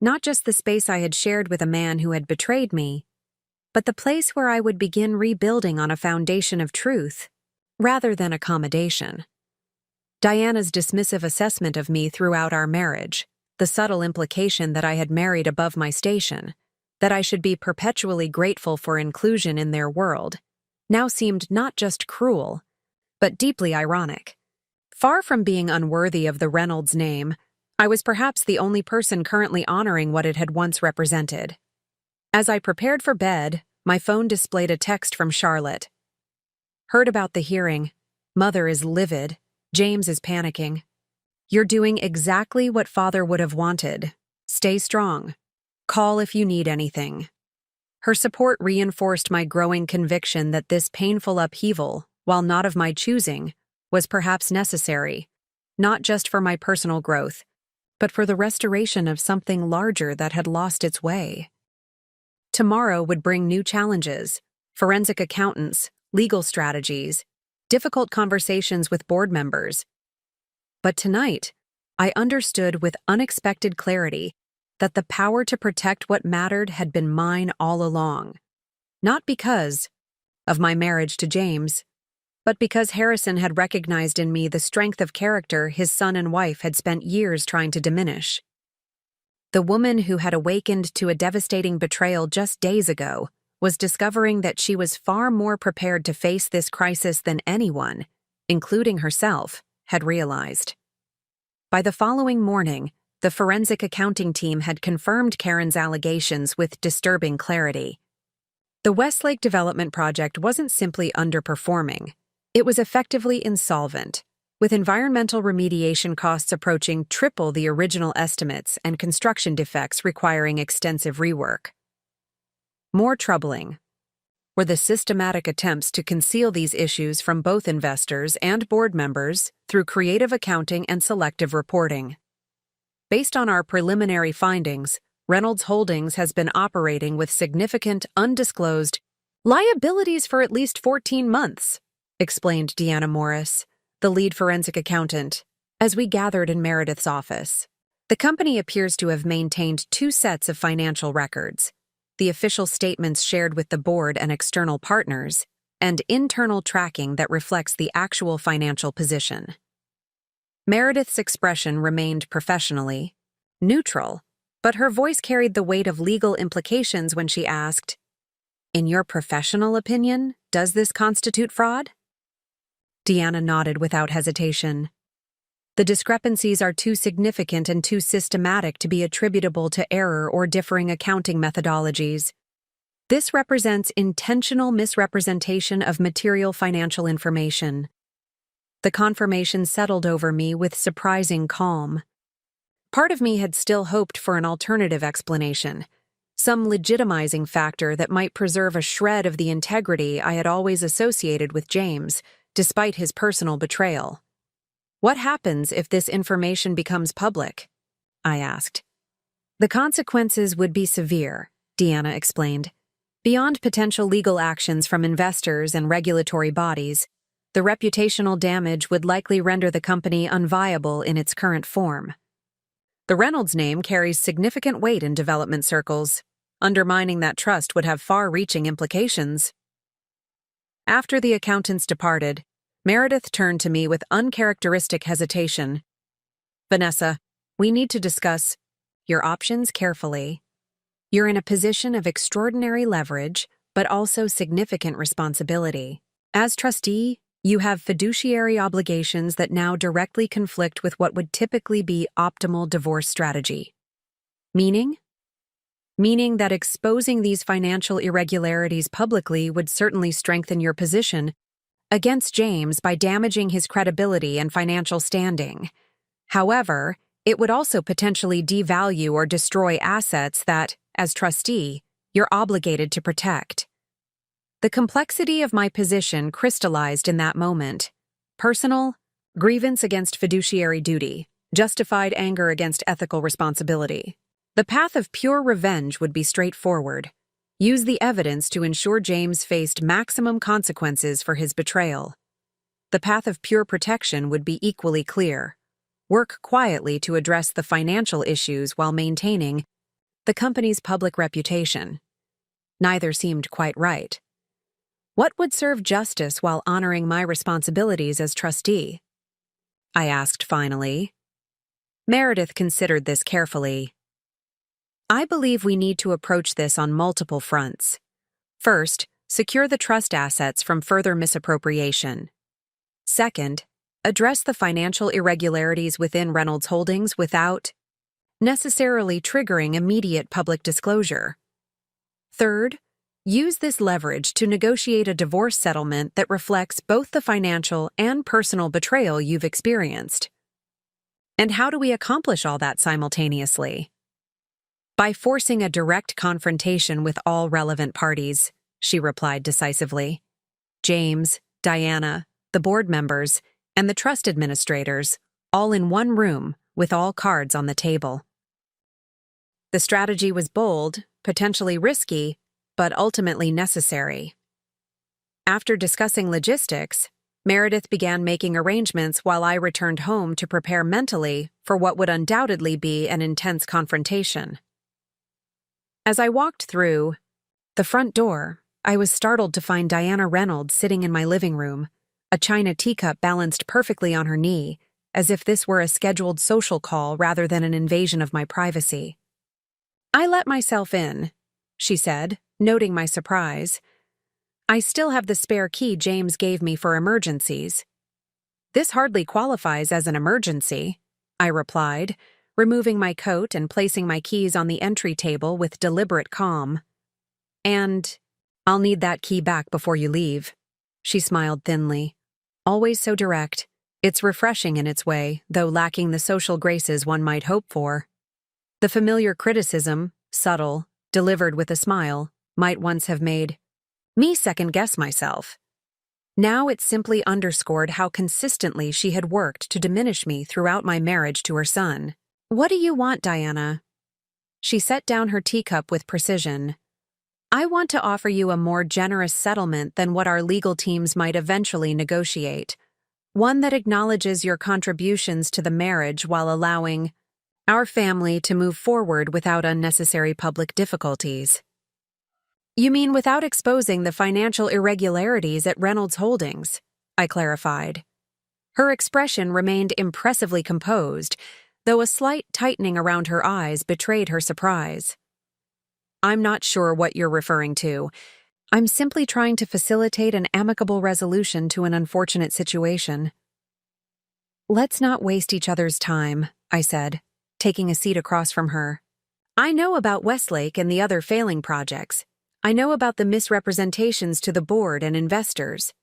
A: Not just the space I had shared with a man who had betrayed me, but the place where I would begin rebuilding on a foundation of truth, rather than accommodation. Diana's dismissive assessment of me throughout our marriage, the subtle implication that I had married above my station, that I should be perpetually grateful for inclusion in their world, now seemed not just cruel, but deeply ironic. Far from being unworthy of the Reynolds name, I was perhaps the only person currently honoring what it had once represented. As I prepared for bed, my phone displayed a text from Charlotte. Heard about the hearing. Mother is livid. James is panicking. You're doing exactly what Father would have wanted. Stay strong. Call if you need anything. Her support reinforced my growing conviction that this painful upheaval, while not of my choosing, was perhaps necessary, not just for my personal growth, but for the restoration of something larger that had lost its way. Tomorrow would bring new challenges, forensic accountants, legal strategies, difficult conversations with board members. But tonight, I understood with unexpected clarity that the power to protect what mattered had been mine all along. Not because of my marriage to James, but because Harrison had recognized in me the strength of character his son and wife had spent years trying to diminish. The woman who had awakened to a devastating betrayal just days ago was discovering that she was far more prepared to face this crisis than anyone, including herself, had realized. By the following morning, the forensic accounting team had confirmed Karen's allegations with disturbing clarity. The Westlake development project wasn't simply underperforming. It was effectively insolvent, with environmental remediation costs approaching triple the original estimates and construction defects requiring extensive rework. More troubling were the systematic attempts to conceal these issues from both investors and board members through creative accounting and selective reporting. Based on our preliminary findings, Reynolds Holdings has been operating with significant undisclosed liabilities for at least 14 months, explained Deanna Morris, the lead forensic accountant, as we gathered in Meredith's office. The company appears to have maintained two sets of financial records: the official statements shared with the board and external partners, and internal tracking that reflects the actual financial position. Meredith's expression remained professionally neutral, but her voice carried the weight of legal implications when she asked, "In your professional opinion, does this constitute fraud?" Deanna nodded without hesitation. The discrepancies are too significant and too systematic to be attributable to error or differing accounting methodologies. This represents intentional misrepresentation of material financial information. The confirmation settled over me with surprising calm. Part of me had still hoped for an alternative explanation, some legitimizing factor that might preserve a shred of the integrity I had always associated with James, despite his personal betrayal. What happens if this information becomes public? I asked. The consequences would be severe, Deanna explained. Beyond potential legal actions from investors and regulatory bodies, the reputational damage would likely render the company unviable in its current form. The Reynolds name carries significant weight in development circles. Undermining that trust would have far-reaching implications. After the accountants departed, Meredith turned to me with uncharacteristic hesitation. "Vanessa, we need to discuss your options carefully. You're in a position of extraordinary leverage, but also significant responsibility. As trustee, you have fiduciary obligations that now directly conflict with what would typically be optimal divorce strategy. Meaning? Meaning that exposing these financial irregularities publicly would certainly strengthen your position against James by damaging his credibility and financial standing. However, it would also potentially devalue or destroy assets that, as trustee, you're obligated to protect." The complexity of my position crystallized in that moment. Personal, grievance against fiduciary duty, justified anger against ethical responsibility. The path of pure revenge would be straightforward. Use the evidence to ensure James faced maximum consequences for his betrayal. The path of pure protection would be equally clear. Work quietly to address the financial issues while maintaining the company's public reputation. Neither seemed quite right. What would serve justice while honoring my responsibilities as trustee? I asked finally. Meredith considered this carefully. I believe we need to approach this on multiple fronts. First, secure the trust assets from further misappropriation. Second, address the financial irregularities within Reynolds Holdings without necessarily triggering immediate public disclosure. Third, use this leverage to negotiate a divorce settlement that reflects both the financial and personal betrayal you've experienced. And how do we accomplish all that simultaneously? By forcing a direct confrontation with all relevant parties, she replied decisively. James, Diana, the board members, and the trust administrators, all in one room with all cards on the table. The strategy was bold, potentially risky, but ultimately necessary. After discussing logistics, Meredith began making arrangements while I returned home to prepare mentally for what would undoubtedly be an intense confrontation. As I walked through the front door, I was startled to find Diana Reynolds sitting in my living room, a china teacup balanced perfectly on her knee, as if this were a scheduled social call rather than an invasion of my privacy. I let myself in, she said, noting my surprise. I still have the spare key James gave me for emergencies. This hardly qualifies as an emergency, I replied, removing my coat and placing my keys on the entry table with deliberate calm. And I'll need that key back before you leave, she smiled thinly. Always so direct. It's refreshing in its way, though lacking the social graces one might hope for. The familiar criticism, subtle, delivered with a smile, might once have made me second-guess myself. Now it simply underscored how consistently she had worked to diminish me throughout my marriage to her son. What do you want, Diana? She set down her teacup with precision. I want to offer you a more generous settlement than what our legal teams might eventually negotiate. One that acknowledges your contributions to the marriage while allowing our family to move forward without unnecessary public difficulties. You mean without exposing the financial irregularities at Reynolds Holdings, I clarified. Her expression remained impressively composed, though a slight tightening around her eyes betrayed her surprise. I'm not sure what you're referring to. I'm simply trying to facilitate an amicable resolution to an unfortunate situation. Let's not waste each other's time, I said, taking a seat across from her. I know about Westlake and the other failing projects. I know about the misrepresentations to the board and investors.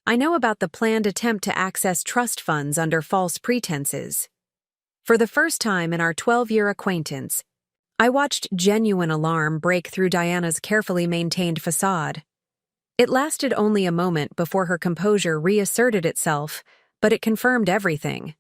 A: I know about the planned attempt to access trust funds under false pretenses. For the first time in our 12-year acquaintance, I watched genuine alarm break through Diana's carefully maintained facade. It lasted only a moment before her composure reasserted itself, but it confirmed everything.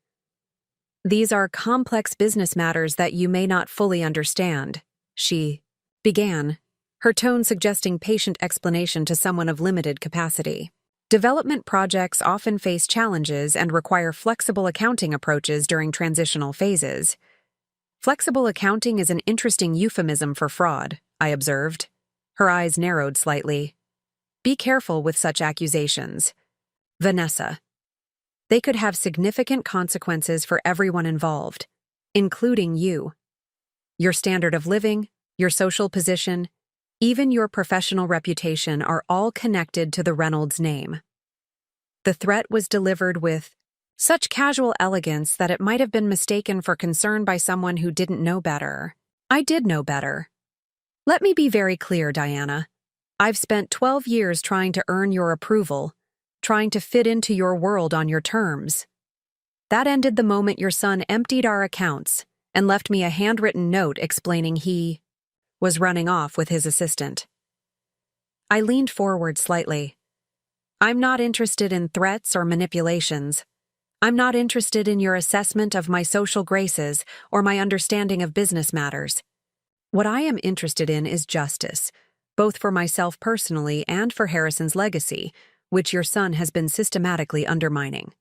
A: These are complex business matters that you may not fully understand, she began, her tone suggesting patient explanation to someone of limited capacity. Development projects often face challenges and require flexible accounting approaches during transitional phases. Flexible accounting is an interesting euphemism for fraud, I observed. Her eyes narrowed slightly. Be careful with such accusations, Vanessa. They could have significant consequences for everyone involved, including you. Your standard of living, your social position, even your professional reputation are all connected to the Reynolds name. The threat was delivered with such casual elegance that it might have been mistaken for concern by someone who didn't know better. I did know better. Let me be very clear, Diana. I've spent 12 years trying to earn your approval, trying to fit into your world on your terms. That ended the moment your son emptied our accounts and left me a handwritten note explaining he was running off with his assistant. I leaned forward slightly. I'm not interested in threats or manipulations. I'm not interested in your assessment of my social graces or my understanding of business matters. What I am interested in is justice, both for myself personally and for Harrison's legacy, which your son has been systematically undermining.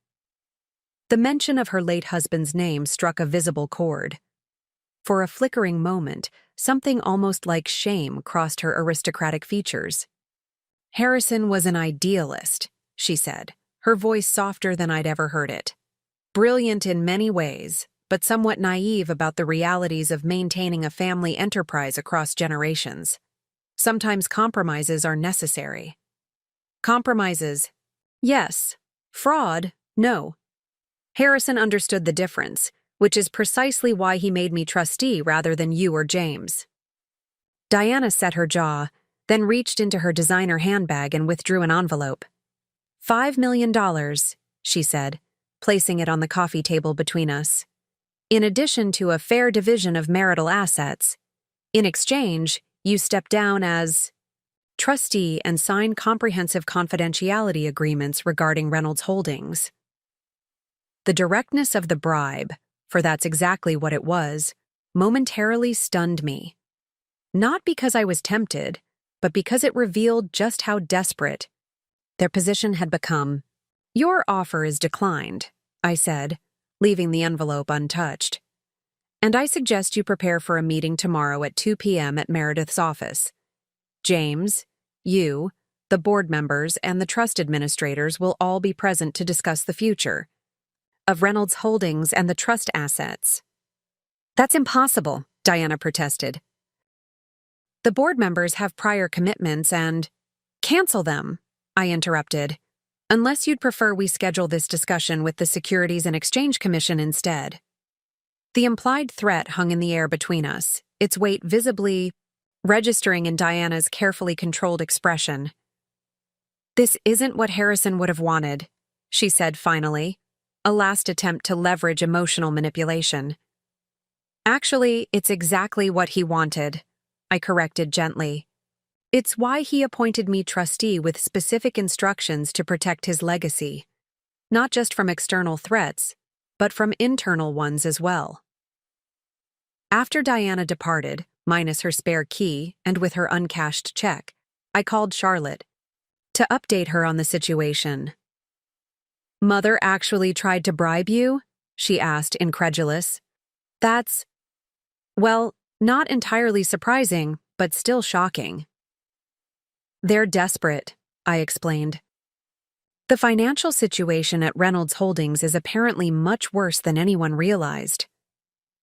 A: The mention of her late husband's name struck a visible chord. For a flickering moment, something almost like shame crossed her aristocratic features. Harrison was an idealist, she said, her voice softer than I'd ever heard it. Brilliant in many ways, but somewhat naive about the realities of maintaining a family enterprise across generations. Sometimes compromises are necessary. Compromises, yes. Fraud, no. Harrison understood the difference, which is precisely why he made me trustee rather than you or James. Diana set her jaw, then reached into her designer handbag and withdrew an envelope. $5 million, she said, placing it on the coffee table between us. In addition to a fair division of marital assets, in exchange, you step down as trustee and sign comprehensive confidentiality agreements regarding Reynolds Holdings. The directness of the bribe, for that's exactly what it was, momentarily stunned me. Not because I was tempted, but because it revealed just how desperate their position had become. Your offer is declined, I said, leaving the envelope untouched. And I suggest you prepare for a meeting tomorrow at 2 p.m. at Meredith's office. James, you, the board members, and the trust administrators will all be present to discuss the future of Reynolds Holdings and the trust assets. That's impossible, Diana protested. The board members have prior commitments and— Cancel them, I interrupted, unless you'd prefer we schedule this discussion with the Securities and Exchange Commission instead. The implied threat hung in the air between us, its weight visibly registering in Diana's carefully controlled expression. This isn't what Harrison would have wanted, she said finally, a last attempt to leverage emotional manipulation. Actually, it's exactly what he wanted, I corrected gently. It's why he appointed me trustee with specific instructions to protect his legacy, not just from external threats, but from internal ones as well. After Diana departed, minus her spare key and with her uncashed check, I called Charlotte to update her on the situation. Mother actually tried to bribe you? She asked, incredulous. That's, well, not entirely surprising, but still shocking. They're desperate, I explained. The financial situation at Reynolds Holdings is apparently much worse than anyone realized.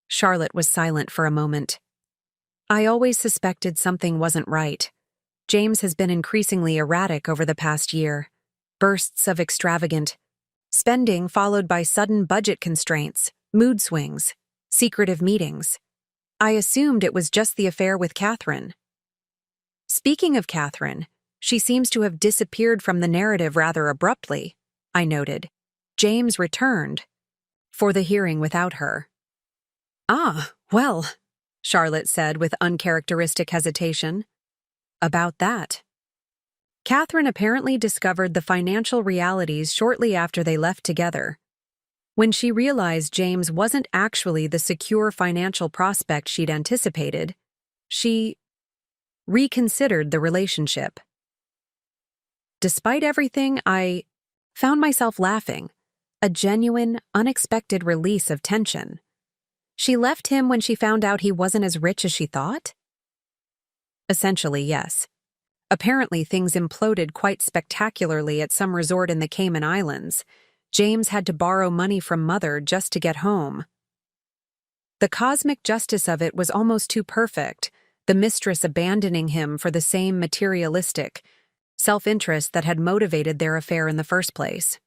A: Charlotte was silent for a moment. I always suspected something wasn't right. James has been increasingly erratic over the past year. Bursts of extravagant spending followed by sudden budget constraints, mood swings, secretive meetings. I assumed it was just the affair with Catherine. Speaking of Catherine, she seems to have disappeared from the narrative rather abruptly, I noted. James returned for the hearing without her. Ah, well, Charlotte said with uncharacteristic hesitation. About that. Catherine apparently discovered the financial realities shortly after they left together. When she realized James wasn't actually the secure financial prospect she'd anticipated, she reconsidered the relationship. Despite everything, I found myself laughing, a genuine, unexpected release of tension. She left him when she found out he wasn't as rich as she thought? Essentially, yes. Apparently, things imploded quite spectacularly at some resort in the Cayman Islands. James had to borrow money from Mother just to get home. The cosmic justice of it was almost too perfect, the Mistress abandoning him for the same materialistic self-interest that had motivated their affair in the first place.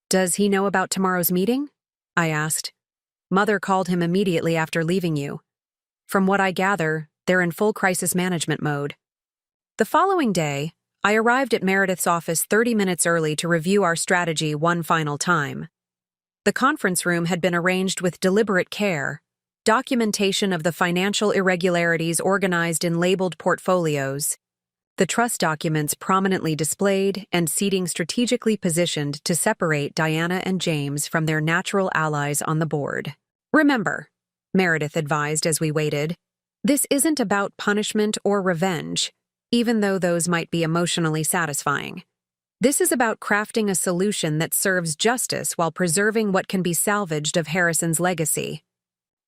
A: Does he know about tomorrow's meeting? I asked. Mother called him immediately after leaving you. From what I gather, they're in full crisis management mode. The following day, I arrived at Meredith's office 30 minutes early to review our strategy one final time. The conference room had been arranged with deliberate care, documentation of the financial irregularities organized in labeled portfolios, the trust documents prominently displayed and seating strategically positioned to separate Diana and James from their natural allies on the board. Remember, Meredith advised as we waited, This isn't about punishment or revenge, even though those might be emotionally satisfying. This is about crafting a solution that serves justice while preserving what can be salvaged of Harrison's legacy.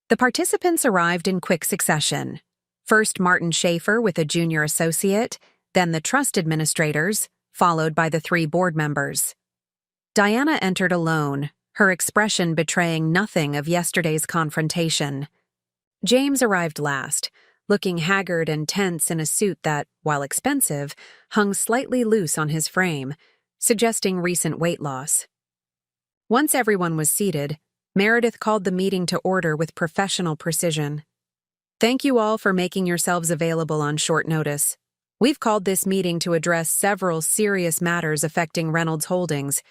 A: The participants arrived in quick succession. First Martin Schaefer with a junior associate, then the trust administrators, followed by the 3 board members. Diana entered alone, her expression betraying nothing of yesterday's confrontation. James arrived last, looking haggard and tense in a suit that, while expensive, hung slightly loose on his frame, suggesting recent weight loss. Once everyone was seated, Meredith called the meeting to order with professional precision. Thank you all for making yourselves available on short notice. We've called this meeting to address several serious matters affecting Reynolds Holdings,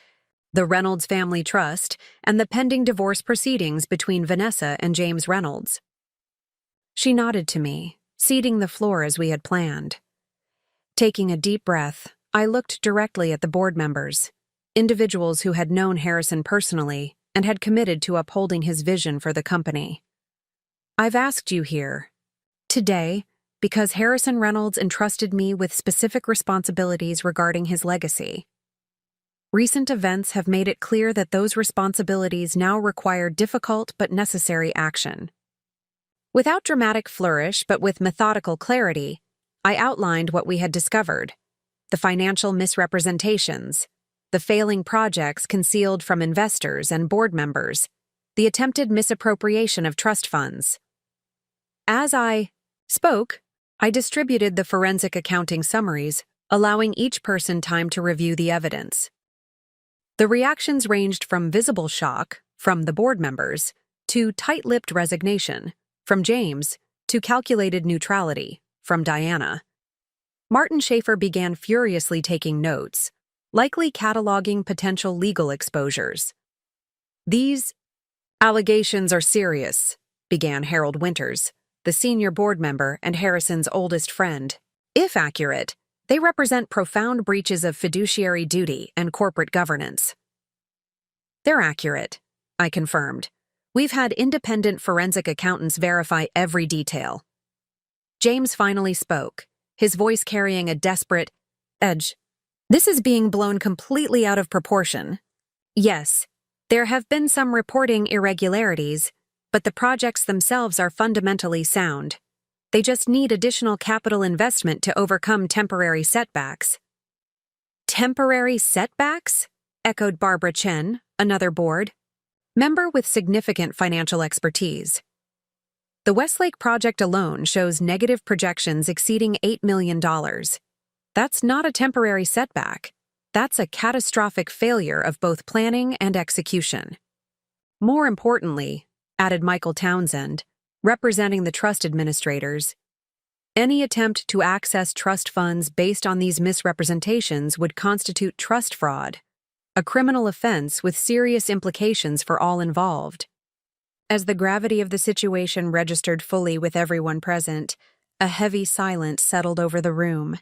A: the Reynolds Family Trust, and the pending divorce proceedings between Vanessa and James Reynolds. She nodded to me, ceding the floor as we had planned. Taking a deep breath, I looked directly at the board members, individuals who had known Harrison personally and had committed to upholding his vision for the company. I've asked you here today because Harrison Reynolds entrusted me with specific responsibilities regarding his legacy. Recent events have made it clear that those responsibilities now require difficult but necessary action. Without dramatic flourish but with methodical clarity, I outlined what we had discovered: the financial misrepresentations, the failing projects concealed from investors and board members, the attempted misappropriation of trust funds. As I spoke, I distributed the forensic accounting summaries, allowing each person time to review the evidence. The reactions ranged from visible shock, from the board members, to tight-lipped resignation, from James, to calculated neutrality, from Diana. Martin Schaefer began furiously taking notes, likely cataloging potential legal exposures. These allegations are serious, began Harold Winters, the senior board member and Harrison's oldest friend. If accurate, they represent profound breaches of fiduciary duty and corporate governance. They're accurate, I confirmed. We've had independent forensic accountants verify every detail. James finally spoke, his voice carrying a desperate edge. This is being blown completely out of proportion. Yes, there have been some reporting irregularities, but the projects themselves are fundamentally sound. They just need additional capital investment to overcome temporary setbacks. Temporary setbacks? Echoed Barbara Chen, another board member with significant financial expertise. The Westlake project alone shows negative projections exceeding $8 million. That's not a temporary setback. That's a catastrophic failure of both planning and execution. More importantly, added Michael Townsend, representing the trust administrators, any attempt to access trust funds based on these misrepresentations would constitute trust fraud, a criminal offense with serious implications for all involved. As the gravity of the situation registered fully with everyone present, a heavy silence settled over the room.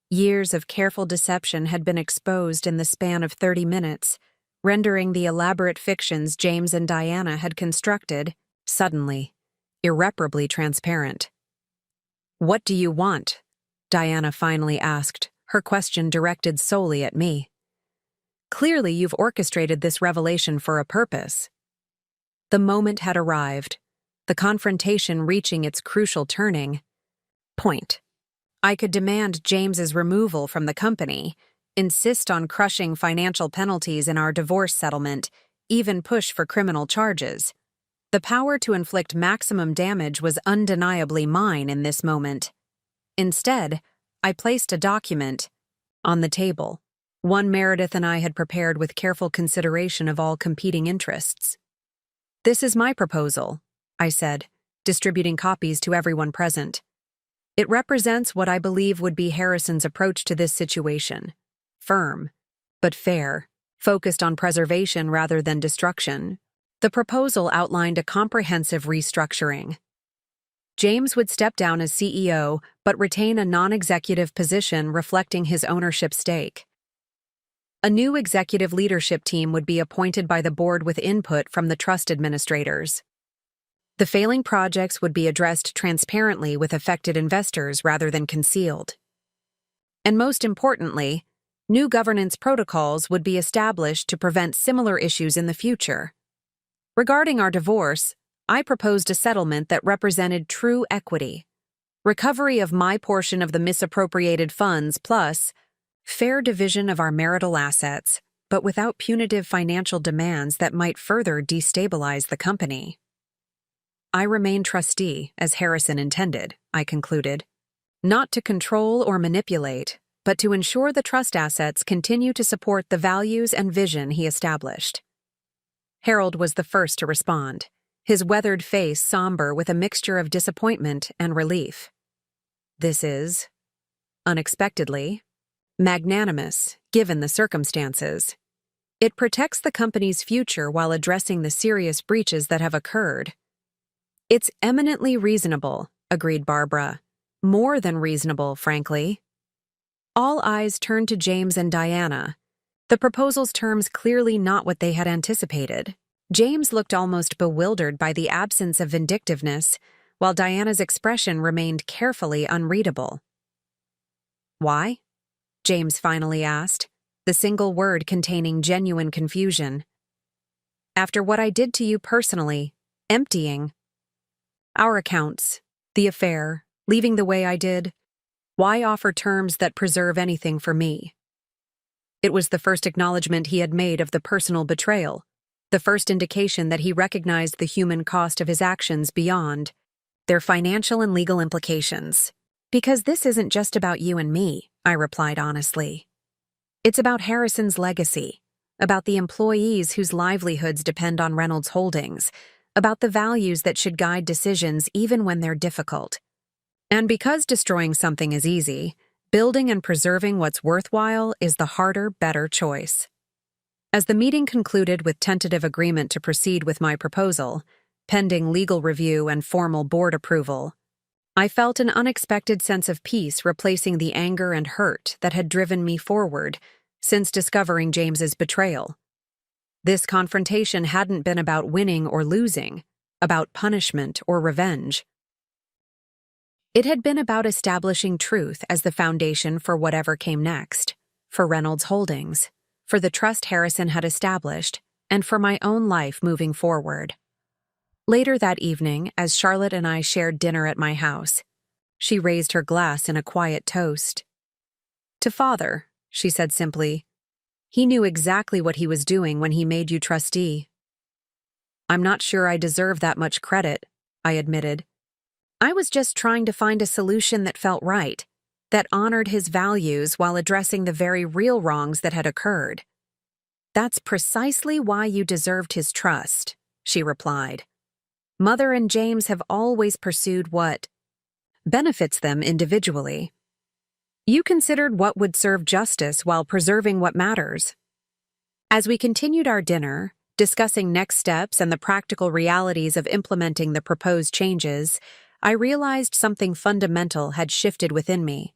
A: Years of careful deception had been exposed in the span of 30 minutes, rendering the elaborate fictions James and Diana had constructed, suddenly, irreparably transparent. "What do you want?" Diana finally asked, her question directed solely at me. "Clearly you've orchestrated this revelation for a purpose." The moment had arrived, the confrontation reaching its crucial turning point. I could demand James's removal from the company, insist on crushing financial penalties in our divorce settlement, even push for criminal charges. The power to inflict maximum damage was undeniably mine in this moment. Instead, I placed a document on the table, one Meredith and I had prepared with careful consideration of all competing interests. "This is my proposal," I said, distributing copies to everyone present. "It represents what I believe would be Harrison's approach to this situation. Firm, but fair, focused on preservation rather than destruction." The proposal outlined a comprehensive restructuring. James would step down as CEO but retain a non-executive position reflecting his ownership stake. A new executive leadership team would be appointed by the board with input from the trust administrators. The failing projects would be addressed transparently with affected investors rather than concealed. And most importantly, new governance protocols would be established to prevent similar issues in the future. Regarding our divorce, I proposed a settlement that represented true equity. Recovery of my portion of the misappropriated funds plus fair division of our marital assets, but without punitive financial demands that might further destabilize the company. I remain trustee, as Harrison intended, I concluded, not to control or manipulate, but to ensure the trust assets continue to support the values and vision he established. Harold was the first to respond, his weathered face somber with a mixture of disappointment and relief. This is, unexpectedly, magnanimous, given the circumstances. It protects the company's future while addressing the serious breaches that have occurred. It's eminently reasonable, agreed Barbara. More than reasonable, frankly. All eyes turned to James and Diana, the proposal's terms clearly not what they had anticipated. James looked almost bewildered by the absence of vindictiveness, while Diana's expression remained carefully unreadable. Why? James finally asked, the single word containing genuine confusion. After what I did to you personally, emptying our accounts, the affair, leaving the way I did, why offer terms that preserve anything for me? It was the first acknowledgement he had made of the personal betrayal, the first indication that he recognized the human cost of his actions beyond their financial and legal implications. Because this isn't just about you and me, I replied honestly. It's about Harrison's legacy, about the employees whose livelihoods depend on Reynolds Holdings, about the values that should guide decisions even when they're difficult. And because destroying something is easy, building and preserving what's worthwhile is the harder, better choice. As the meeting concluded with tentative agreement to proceed with my proposal, pending legal review and formal board approval, I felt an unexpected sense of peace replacing the anger and hurt that had driven me forward since discovering James's betrayal. This confrontation hadn't been about winning or losing, about punishment or revenge. It had been about establishing truth as the foundation for whatever came next, for Reynolds Holdings, for the trust Harrison had established, and for my own life moving forward. Later that evening, as Charlotte and I shared dinner at my house, she raised her glass in a quiet toast. To Father, she said simply, he knew exactly what he was doing when he made you trustee. I'm not sure I deserve that much credit, I admitted. I was just trying to find a solution that felt right, that honored his values while addressing the very real wrongs that had occurred. That's precisely why you deserved his trust, she replied. Mother and James have always pursued what benefits them individually. You considered what would serve justice while preserving what matters. As we continued our dinner, discussing next steps and the practical realities of implementing the proposed changes, I realized something fundamental had shifted within me.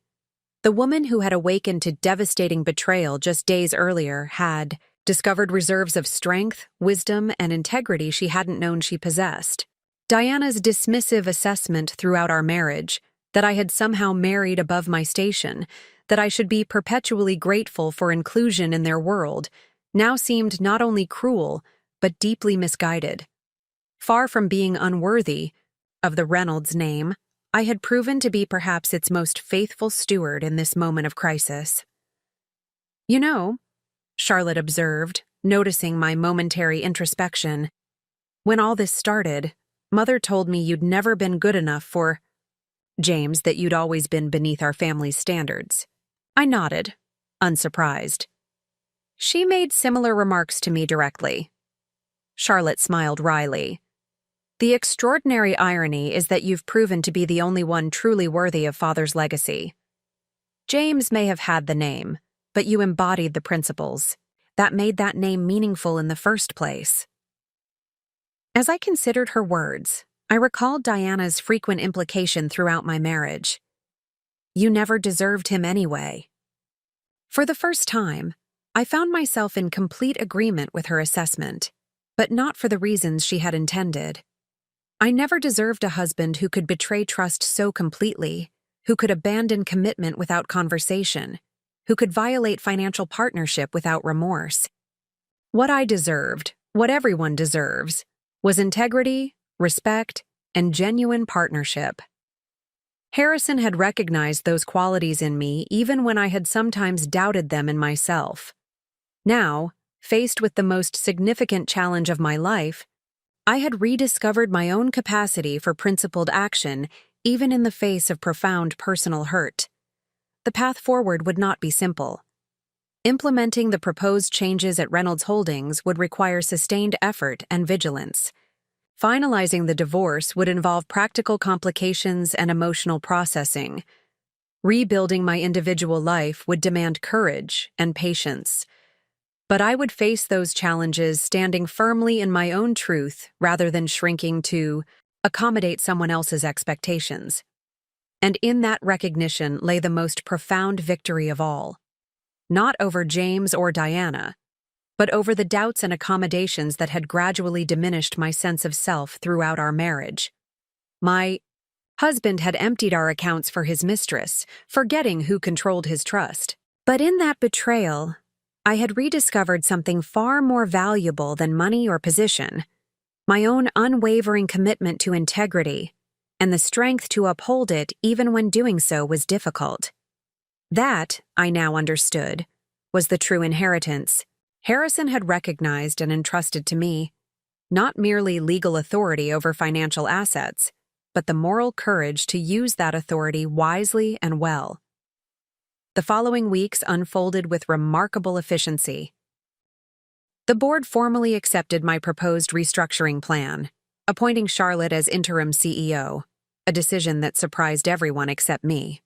A: The woman who had awakened to devastating betrayal just days earlier had discovered reserves of strength, wisdom, and integrity she hadn't known she possessed. Diana's dismissive assessment throughout our marriage, that I had somehow married above my station, that I should be perpetually grateful for inclusion in their world, now seemed not only cruel, but deeply misguided. Far from being unworthy of the Reynolds name, I had proven to be perhaps its most faithful steward in this moment of crisis. You know, Charlotte observed, noticing my momentary introspection, when all this started, Mother told me you'd never been good enough for James, that you'd always been beneath our family's standards. I nodded, unsurprised. She made similar remarks to me directly. Charlotte smiled wryly. The extraordinary irony is that you've proven to be the only one truly worthy of Father's legacy. James may have had the name, but you embodied the principles that made that name meaningful in the first place. As I considered her words, I recalled Diana's frequent implication throughout my marriage. You never deserved him anyway. For the first time, I found myself in complete agreement with her assessment, but not for the reasons she had intended. I never deserved a husband who could betray trust so completely, who could abandon commitment without conversation, who could violate financial partnership without remorse. What I deserved, what everyone deserves, was integrity, respect, and genuine partnership. Harrison had recognized those qualities in me even when I had sometimes doubted them in myself. Now, faced with the most significant challenge of my life, I had rediscovered my own capacity for principled action even in the face of profound personal hurt. The path forward would not be simple. Implementing the proposed changes at Reynolds Holdings would require sustained effort and vigilance. Finalizing the divorce would involve practical complications and emotional processing. Rebuilding my individual life would demand courage and patience. But I would face those challenges standing firmly in my own truth rather than shrinking to accommodate someone else's expectations. And in that recognition lay the most profound victory of all. Not over James or Diana, but over the doubts and accommodations that had gradually diminished my sense of self throughout our marriage. My husband had emptied our accounts for his mistress, forgetting who controlled his trust. But in that betrayal, I had rediscovered something far more valuable than money or position: my own unwavering commitment to integrity, and the strength to uphold it even when doing so was difficult. That, I now understood, was the true inheritance Harrison had recognized and entrusted to me, not merely legal authority over financial assets, but the moral courage to use that authority wisely and well. The following weeks unfolded with remarkable efficiency. The board formally accepted my proposed restructuring plan, appointing Charlotte as interim CEO, a decision that surprised everyone except me.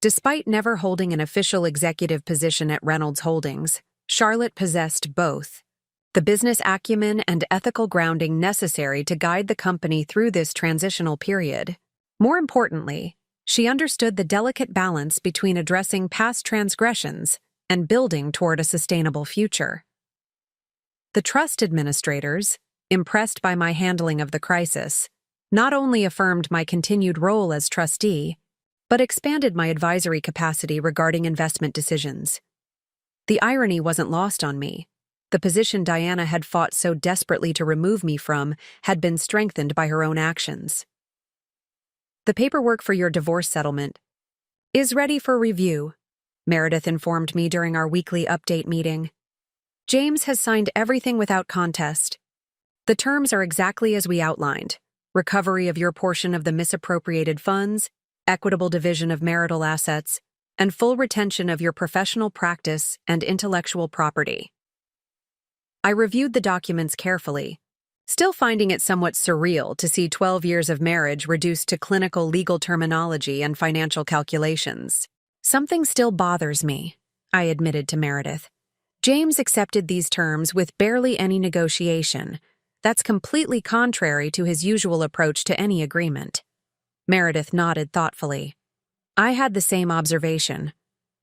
A: Despite never holding an official executive position at Reynolds Holdings, Charlotte possessed both the business acumen and ethical grounding necessary to guide the company through this transitional period. More importantly, she understood the delicate balance between addressing past transgressions and building toward a sustainable future. The trust administrators, impressed by my handling of the crisis, not only affirmed my continued role as trustee, but expanded my advisory capacity regarding investment decisions. The irony wasn't lost on me. The position Diana had fought so desperately to remove me from had been strengthened by her own actions. The paperwork for your divorce settlement is ready for review, Meredith informed me during our weekly update meeting. James has signed everything without contest. The terms are exactly as we outlined: recovery of your portion of the misappropriated funds, equitable division of marital assets, and full retention of your professional practice and intellectual property. I reviewed the documents carefully, still finding it somewhat surreal to see 12 years of marriage reduced to clinical legal terminology and financial calculations. Something still bothers me, I admitted to Meredith. James accepted these terms with barely any negotiation. That's completely contrary to his usual approach to any agreement. Meredith nodded thoughtfully. I had the same observation.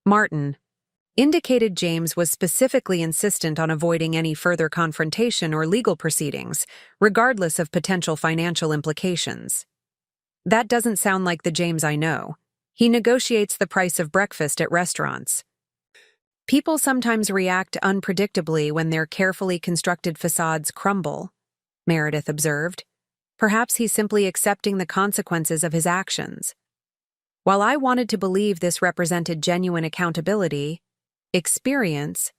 A: Martin indicated James was specifically insistent on avoiding any further confrontation or legal proceedings, regardless of potential financial implications. That doesn't sound like the James I know. He negotiates the price of breakfast at restaurants. People sometimes react unpredictably when their carefully constructed facades crumble, Meredith observed. Perhaps he's simply accepting the consequences of his actions. While I wanted to believe this represented genuine accountability, experience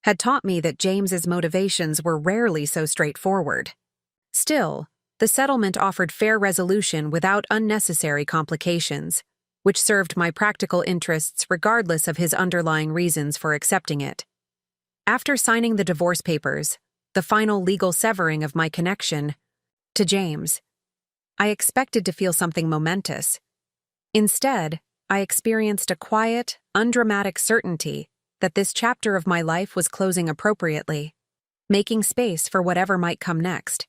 A: had taught me that James's motivations were rarely so straightforward. Still, the settlement offered fair resolution without unnecessary complications, which served my practical interests regardless of his underlying reasons for accepting it. After signing the divorce papers, the final legal severing of my connection to James, I expected to feel something momentous. Instead, I experienced a quiet, undramatic certainty that this chapter of my life was closing appropriately, making space for whatever might come next.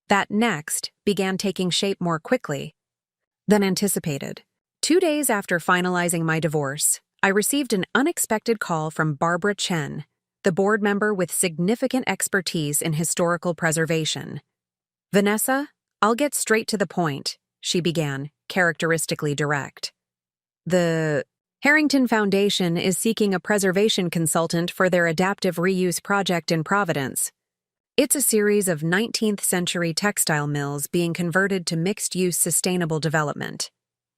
A: That next began taking shape more quickly than anticipated. 2 days after finalizing my divorce, I received an unexpected call from Barbara Chen, the board member with significant expertise in historical preservation. Vanessa, I'll get straight to the point, she began, characteristically direct. The Harrington Foundation is seeking a preservation consultant for their adaptive reuse project in Providence. It's a series of 19th-century textile mills being converted to mixed-use sustainable development.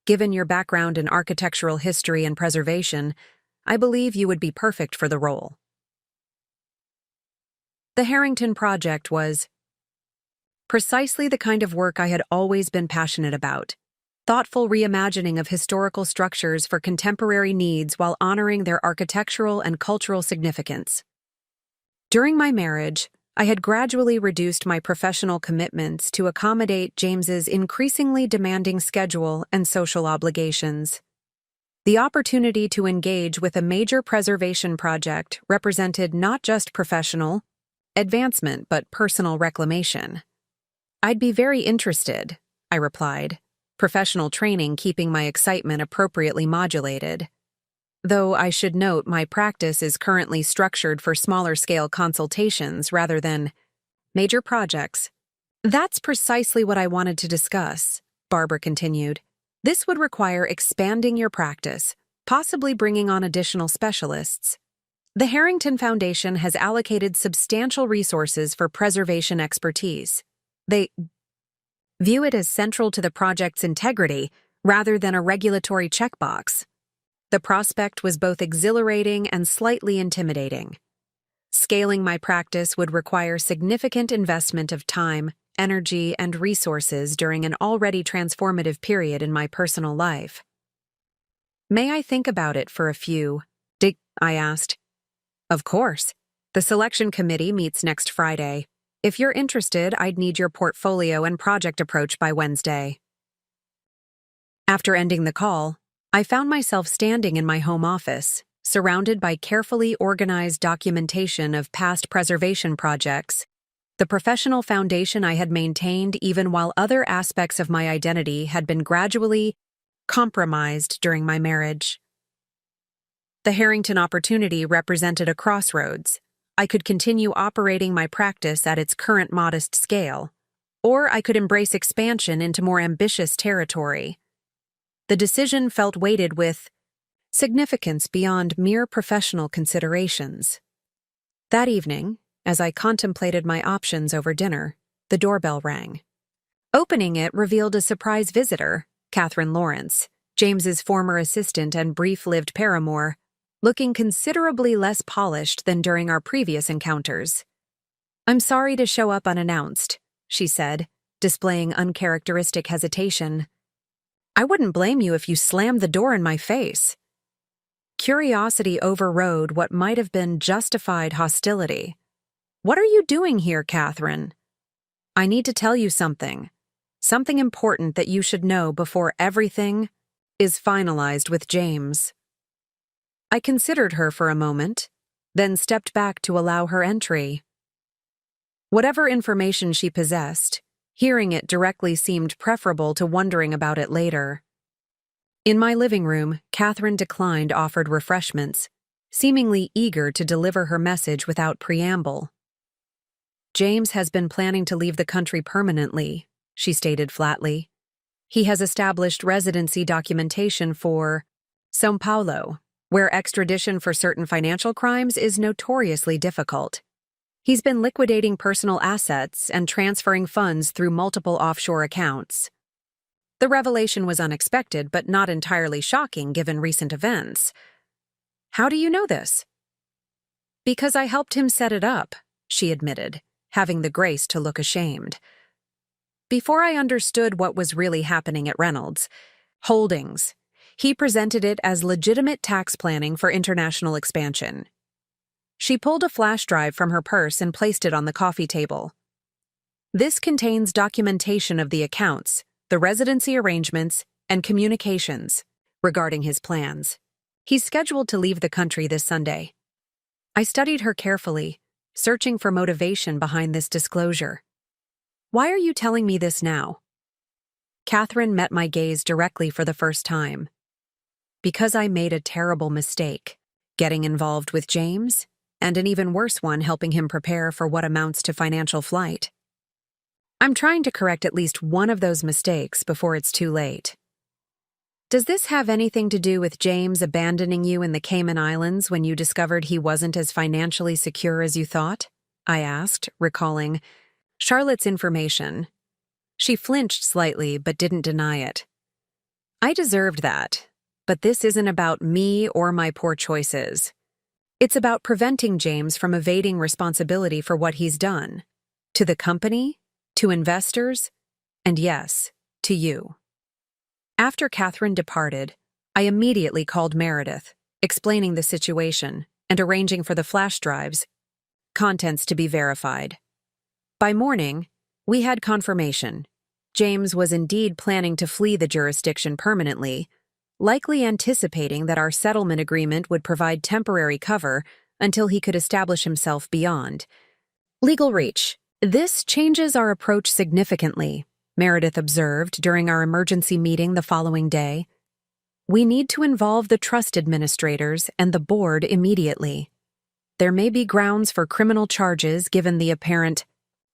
A: Given your background in architectural history and preservation, I believe you would be perfect for the role. The Harrington Project was precisely the kind of work I had always been passionate about. Thoughtful reimagining of historical structures for contemporary needs while honoring their architectural and cultural significance. During my marriage, I had gradually reduced my professional commitments to accommodate James's increasingly demanding schedule and social obligations. The opportunity to engage with a major preservation project represented not just professional advancement but personal reclamation. I'd be very interested, I replied, professional training keeping my excitement appropriately modulated. Though I should note my practice is currently structured for smaller-scale consultations rather than major projects. That's precisely what I wanted to discuss, Barbara continued. This would require expanding your practice, possibly bringing on additional specialists. The Harrington Foundation has allocated substantial resources for preservation expertise. They view it as central to the project's integrity rather than a regulatory checkbox. The prospect was both exhilarating and slightly intimidating. Scaling my practice would require significant investment of time, energy, and resources during an already transformative period in my personal life. May I think about it for a few? I asked. Of course. The selection committee meets next Friday. If you're interested, I'd need your portfolio and project approach by Wednesday. After ending the call, I found myself standing in my home office, surrounded by carefully organized documentation of past preservation projects, the professional foundation I had maintained even while other aspects of my identity had been gradually compromised during my marriage. The Harrington opportunity represented a crossroads. I could continue operating my practice at its current modest scale, or I could embrace expansion into more ambitious territory. The decision felt weighted with significance beyond mere professional considerations. That evening, as I contemplated my options over dinner, the doorbell rang. Opening it revealed a surprise visitor, Catherine Lawrence, James's former assistant and brief-lived paramour, looking considerably less polished than during our previous encounters. "I'm sorry to show up unannounced," she said, displaying uncharacteristic hesitation. "I wouldn't blame you if you slammed the door in my face." Curiosity overrode what might have been justified hostility. "What are you doing here, Catherine?" "I need to tell you something. Something important that you should know before everything is finalized with James." I considered her for a moment, then stepped back to allow her entry. Whatever information she possessed, hearing it directly seemed preferable to wondering about it later. In my living room, Catherine declined offered refreshments, seemingly eager to deliver her message without preamble. "James has been planning to leave the country permanently," she stated flatly. "He has established residency documentation for São Paulo, where extradition for certain financial crimes is notoriously difficult. He's been liquidating personal assets and transferring funds through multiple offshore accounts." The revelation was unexpected but not entirely shocking given recent events. "How do you know this?" "Because I helped him set it up," she admitted, having the grace to look ashamed. Before I understood what was really happening at Reynolds Holdings, he presented it as legitimate tax planning for international expansion. She pulled a flash drive from her purse and placed it on the coffee table. "This contains documentation of the accounts, the residency arrangements, and communications regarding his plans. He's scheduled to leave the country this Sunday." I studied her carefully, searching for motivation behind this disclosure. "Why are you telling me this now?" Catherine met my gaze directly for the first time. "Because I made a terrible mistake, getting involved with James, and an even worse one helping him prepare for what amounts to financial flight." I'm trying to correct at least one of those mistakes before it's too late. Does this have anything to do with James abandoning you in the Cayman Islands when you discovered he wasn't as financially secure as you thought? I asked, recalling Charlotte's information. She flinched slightly but didn't deny it. I deserved that, but this isn't about me or my poor choices. It's about preventing James from evading responsibility for what he's done. To the company, to investors, and yes, to you. After Catherine departed, I immediately called Meredith, explaining the situation and arranging for the flash drives, contents to be verified. By morning, we had confirmation. James was indeed planning to flee the jurisdiction permanently, likely anticipating that our settlement agreement would provide temporary cover until he could establish himself beyond. Legal reach. This changes our approach significantly, Meredith observed during our emergency meeting the following day. We need to involve the trust administrators and the board immediately. There may be grounds for criminal charges given the apparent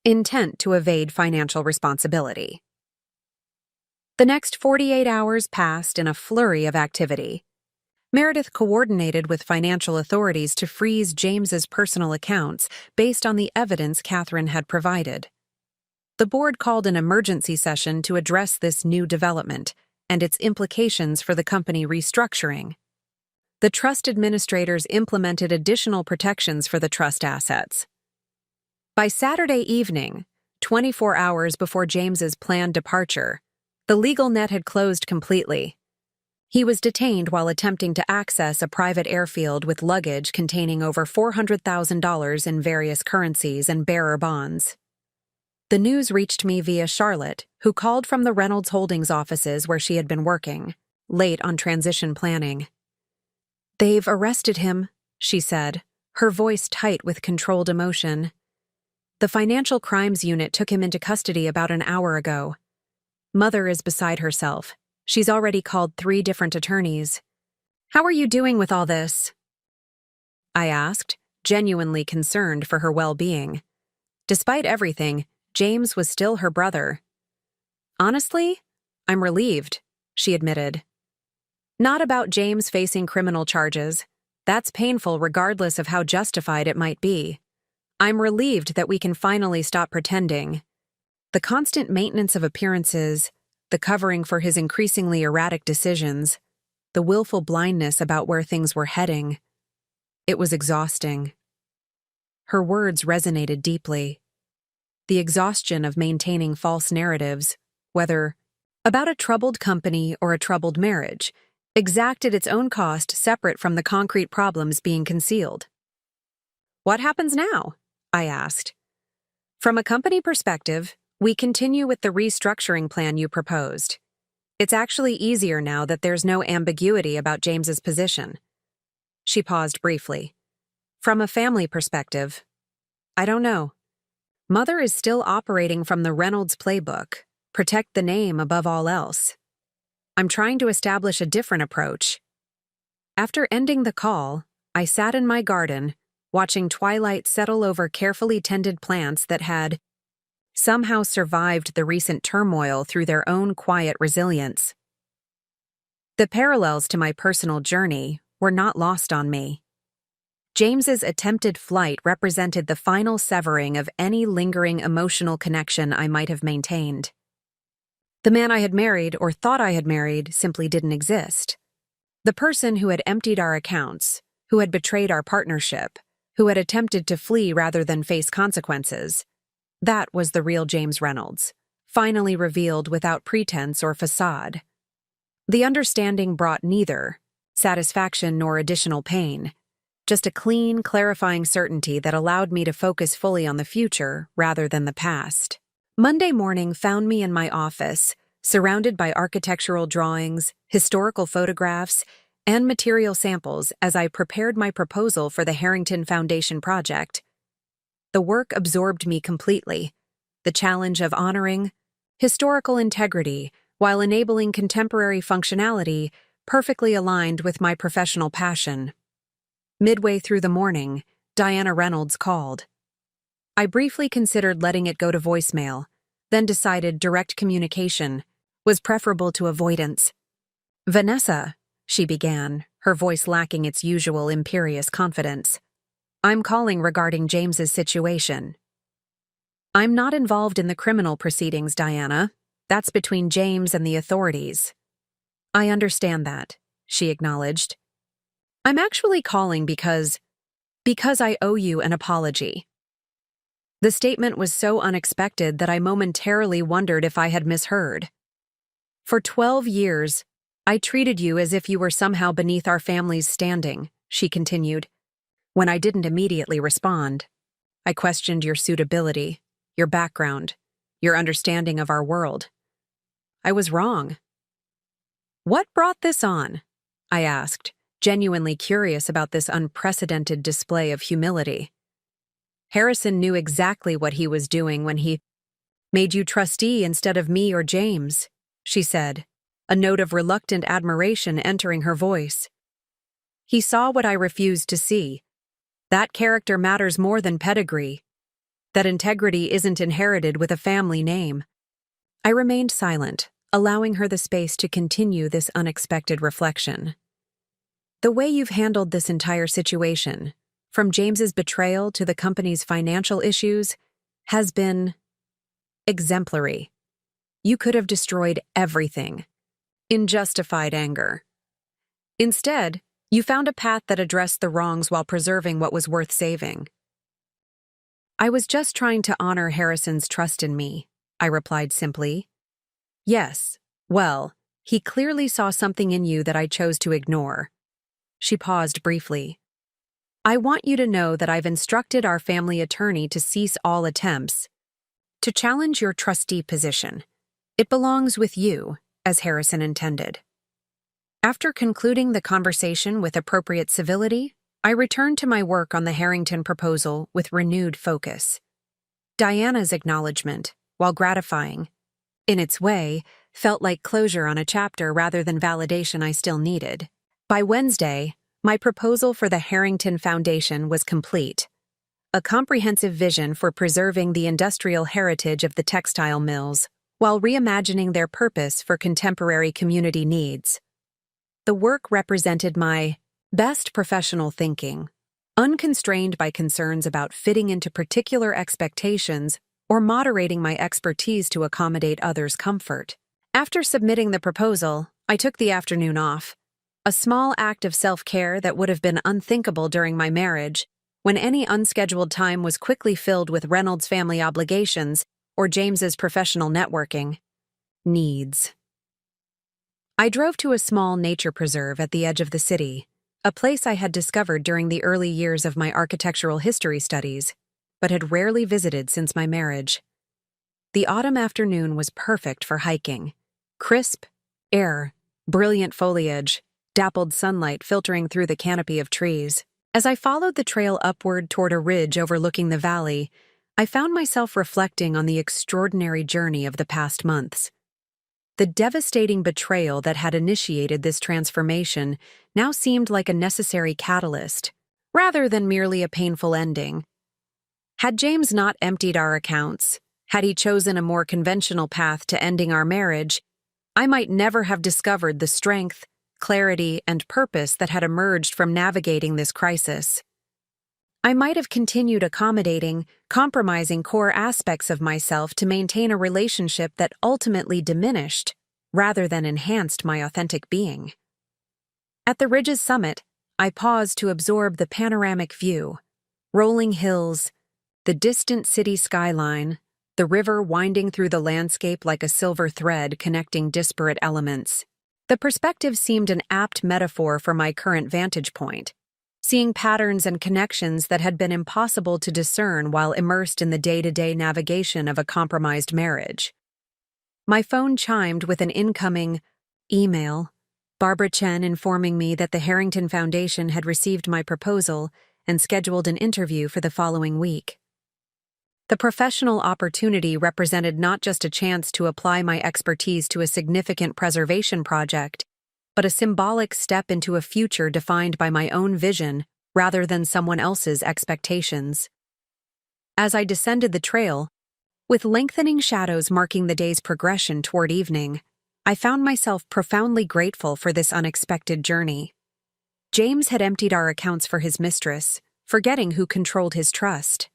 A: intent to evade financial responsibility. The next 48 hours passed in a flurry of activity. Meredith coordinated with financial authorities to freeze James's personal accounts based on the evidence Catherine had provided. The board called an emergency session to address this new development and its implications for the company restructuring. The trust administrators implemented additional protections for the trust assets. By Saturday evening, 24 hours before James's planned departure, the legal net had closed completely. He was detained while attempting to access a private airfield with luggage containing over $400,000 in various currencies and bearer bonds. The news reached me via Charlotte, who called from the Reynolds Holdings offices where she had been working, late on transition planning. "They've arrested him," she said, her voice tight with controlled emotion. "The Financial Crimes Unit took him into custody about an hour ago. Mother is beside herself. She's already called 3 different attorneys." "How are you doing with all this?" I asked, genuinely concerned for her well-being. Despite everything, James was still her brother. "Honestly, I'm relieved," she admitted. "Not about James facing criminal charges. That's painful regardless of how justified it might be. I'm relieved that we can finally stop pretending. The constant maintenance of appearances, the covering for his increasingly erratic decisions, the willful blindness about where things were heading. It was exhausting." Her words resonated deeply. The exhaustion of maintaining false narratives, whether about a troubled company or a troubled marriage, exacted its own cost separate from the concrete problems being concealed. "What happens now?" I asked. "From a company perspective, we continue with the restructuring plan you proposed. It's actually easier now that there's no ambiguity about James's position." She paused briefly. "From a family perspective, I don't know. Mother is still operating from the Reynolds playbook, protect the name above all else. I'm trying to establish a different approach." After ending the call, I sat in my garden, watching twilight settle over carefully tended plants that had somehow survived the recent turmoil through their own quiet resilience. The parallels to my personal journey were not lost on me. James's attempted flight represented the final severing of any lingering emotional connection I might have maintained. The man I had married or thought I had married simply didn't exist. The person who had emptied our accounts, who had betrayed our partnership, who had attempted to flee rather than face consequences, that was the real James Reynolds, finally revealed without pretense or facade. The understanding brought neither satisfaction nor additional pain, just a clean, clarifying certainty that allowed me to focus fully on the future rather than the past. Monday morning found me in my office, surrounded by architectural drawings, historical photographs, and material samples as I prepared my proposal for the Harrington Foundation project. The work absorbed me completely, the challenge of honoring historical integrity while enabling contemporary functionality perfectly aligned with my professional passion. Midway through the morning, Diana Reynolds called. I briefly considered letting it go to voicemail, then decided direct communication was preferable to avoidance. "Vanessa," she began, her voice lacking its usual imperious confidence. "I'm calling regarding James's situation." "I'm not involved in the criminal proceedings, Diana. That's between James and the authorities." "I understand that," she acknowledged. "I'm actually calling because I owe you an apology." The statement was so unexpected that I momentarily wondered if I had misheard. "For 12 years, I treated you as if you were somehow beneath our family's standing," she continued. "When I didn't immediately respond, I questioned your suitability, your background, your understanding of our world. I was wrong." "What brought this on?" I asked, genuinely curious about this unprecedented display of humility. "Harrison knew exactly what he was doing when he made you trustee instead of me or James," she said, a note of reluctant admiration entering her voice. "He saw what I refused to see. That character matters more than pedigree. That integrity isn't inherited with a family name." I remained silent, allowing her the space to continue this unexpected reflection. "The way you've handled this entire situation, from James's betrayal to the company's financial issues, has been exemplary. You could have destroyed everything in justified anger. Instead, you found a path that addressed the wrongs while preserving what was worth saving." "I was just trying to honor Harrison's trust in me," I replied simply. "Yes, well, he clearly saw something in you that I chose to ignore." She paused briefly. "I want you to know that I've instructed our family attorney to cease all attempts to challenge your trustee position. It belongs with you, as Harrison intended." After concluding the conversation with appropriate civility, I returned to my work on the Harrington proposal with renewed focus. Diana's acknowledgement, while gratifying, in its way, felt like closure on a chapter rather than validation I still needed. By Wednesday, my proposal for the Harrington Foundation was complete. A comprehensive vision for preserving the industrial heritage of the textile mills, while reimagining their purpose for contemporary community needs. The work represented my best professional thinking, unconstrained by concerns about fitting into particular expectations or moderating my expertise to accommodate others' comfort. After submitting the proposal, I took the afternoon off, a small act of self-care that would have been unthinkable during my marriage, when any unscheduled time was quickly filled with Reynolds' family obligations or James's professional networking needs. I drove to a small nature preserve at the edge of the city, a place I had discovered during the early years of my architectural history studies, but had rarely visited since my marriage. The autumn afternoon was perfect for hiking. Crisp air, brilliant foliage, dappled sunlight filtering through the canopy of trees. As I followed the trail upward toward a ridge overlooking the valley, I found myself reflecting on the extraordinary journey of the past months. The devastating betrayal that had initiated this transformation now seemed like a necessary catalyst, rather than merely a painful ending. Had James not emptied our accounts, had he chosen a more conventional path to ending our marriage, I might never have discovered the strength, clarity, and purpose that had emerged from navigating this crisis. I might have continued accommodating, compromising core aspects of myself to maintain a relationship that ultimately diminished, rather than enhanced my authentic being. At the ridge's summit, I paused to absorb the panoramic view: rolling hills, the distant city skyline, the river winding through the landscape like a silver thread connecting disparate elements. The perspective seemed an apt metaphor for my current vantage point, seeing patterns and connections that had been impossible to discern while immersed in the day-to-day navigation of a compromised marriage. My phone chimed with an incoming email, Barbara Chen informing me that the Harrington Foundation had received my proposal and scheduled an interview for the following week. The professional opportunity represented not just a chance to apply my expertise to a significant preservation project, but a symbolic step into a future defined by my own vision rather than someone else's expectations. As I descended the trail, With lengthening shadows marking the day's progression toward evening, I found myself profoundly grateful for this unexpected journey. James had emptied our accounts for his mistress, forgetting who controlled his trust.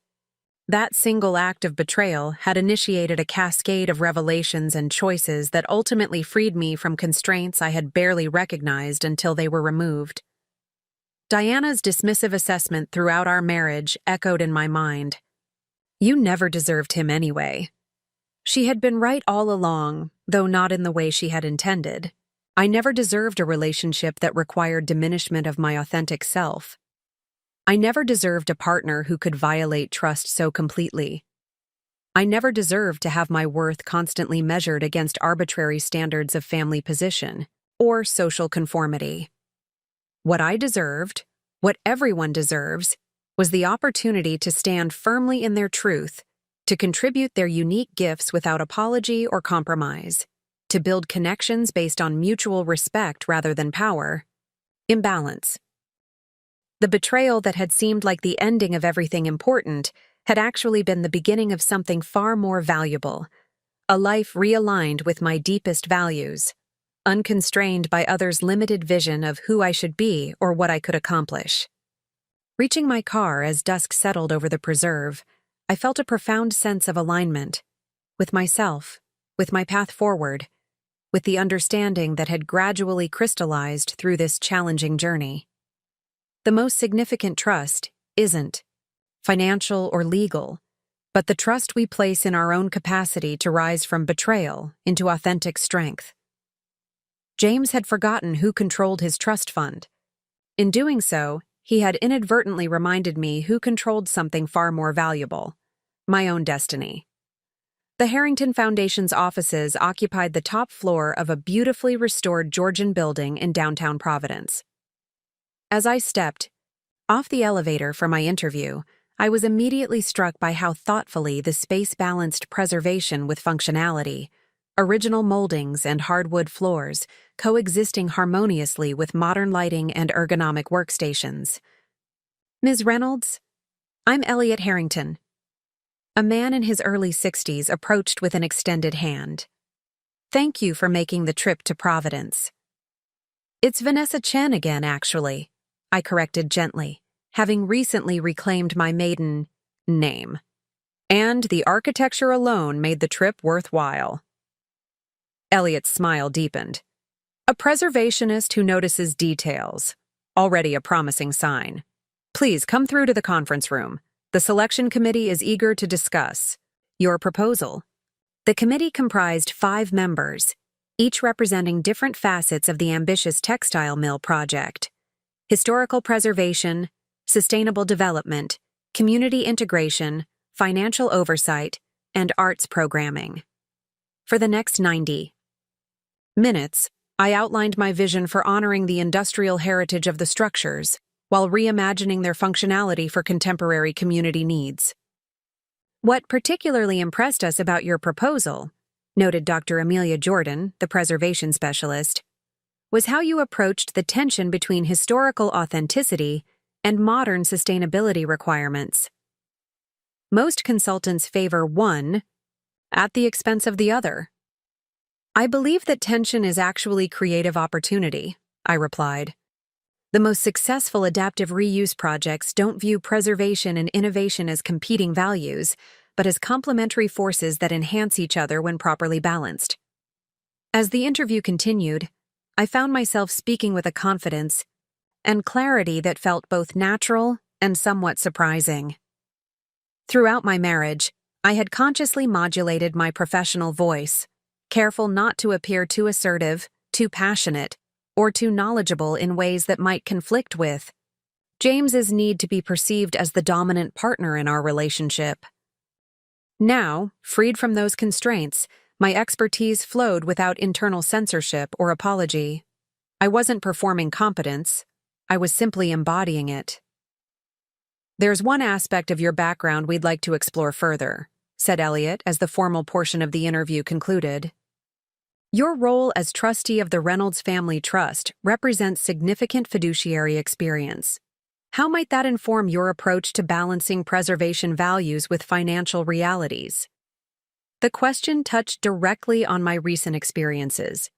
A: That single act of betrayal had initiated a cascade of revelations and choices that ultimately freed me from constraints I had barely recognized until they were removed. Diana's dismissive assessment throughout our marriage echoed in my mind. "You never deserved him anyway." She had been right all along, though not in the way she had intended. I never deserved a relationship that required diminishment of my authentic self. I never deserved a partner who could violate trust so completely. I never deserved to have my worth constantly measured against arbitrary standards of family position or social conformity. What I deserved, what everyone deserves, was the opportunity to stand firmly in their truth, to contribute their unique gifts without apology or compromise, to build connections based on mutual respect rather than power. Imbalance. The betrayal that had seemed like the ending of everything important had actually been the beginning of something far more valuable, a life realigned with my deepest values, unconstrained by others' limited vision of who I should be or what I could accomplish. Reaching my car as dusk settled over the preserve, I felt a profound sense of alignment with myself, with my path forward, with the understanding that had gradually crystallized through this challenging journey. The most significant trust isn't financial or legal, but the trust we place in our own capacity to rise from betrayal into authentic strength. James had forgotten who controlled his trust fund. In doing so, he had inadvertently reminded me who controlled something far more valuable: my own destiny. The Harrington Foundation's offices occupied the top floor of a beautifully restored Georgian building in downtown Providence. As I stepped off the elevator for my interview, I was immediately struck by how thoughtfully the space balanced preservation with functionality, original moldings and hardwood floors coexisting harmoniously with modern lighting and ergonomic workstations. "Ms. Reynolds, I'm Elliot Harrington." A man in his early 60s approached with an extended hand. "Thank you for making the trip to Providence." "It's Vanessa Chen again, actually," I corrected gently, having recently reclaimed my maiden name. "And the architecture alone made the trip worthwhile." Elliot's smile deepened. "A preservationist who notices details. Already a promising sign. Please come through to the conference room. The selection committee is eager to discuss your proposal." The committee comprised 5 members, each representing different facets of the ambitious textile mill project: historical preservation, sustainable development, community integration, financial oversight, and arts programming. For the next 90 minutes, I outlined my vision for honoring the industrial heritage of the structures while reimagining their functionality for contemporary community needs. "What particularly impressed us about your proposal," noted Dr. Amelia Jordan, the preservation specialist, "was how you approached the tension between historical authenticity and modern sustainability requirements. Most consultants favor one at the expense of the other." "I believe that tension is actually creative opportunity," I replied. "The most successful adaptive reuse projects don't view preservation and innovation as competing values, but as complementary forces that enhance each other when properly balanced." As the interview continued, I found myself speaking with a confidence and clarity that felt both natural and somewhat surprising. Throughout my marriage, I had consciously modulated my professional voice, careful not to appear too assertive, too passionate, or too knowledgeable in ways that might conflict with James's need to be perceived as the dominant partner in our relationship. Now, freed from those constraints, my expertise flowed without internal censorship or apology. I wasn't performing competence, I was simply embodying it. "There's one aspect of your background we'd like to explore further," said Elliot as the formal portion of the interview concluded. "Your role as trustee of the Reynolds Family Trust represents significant fiduciary experience. How might that inform your approach to balancing preservation values with financial realities?" The question touched directly on my recent experiences,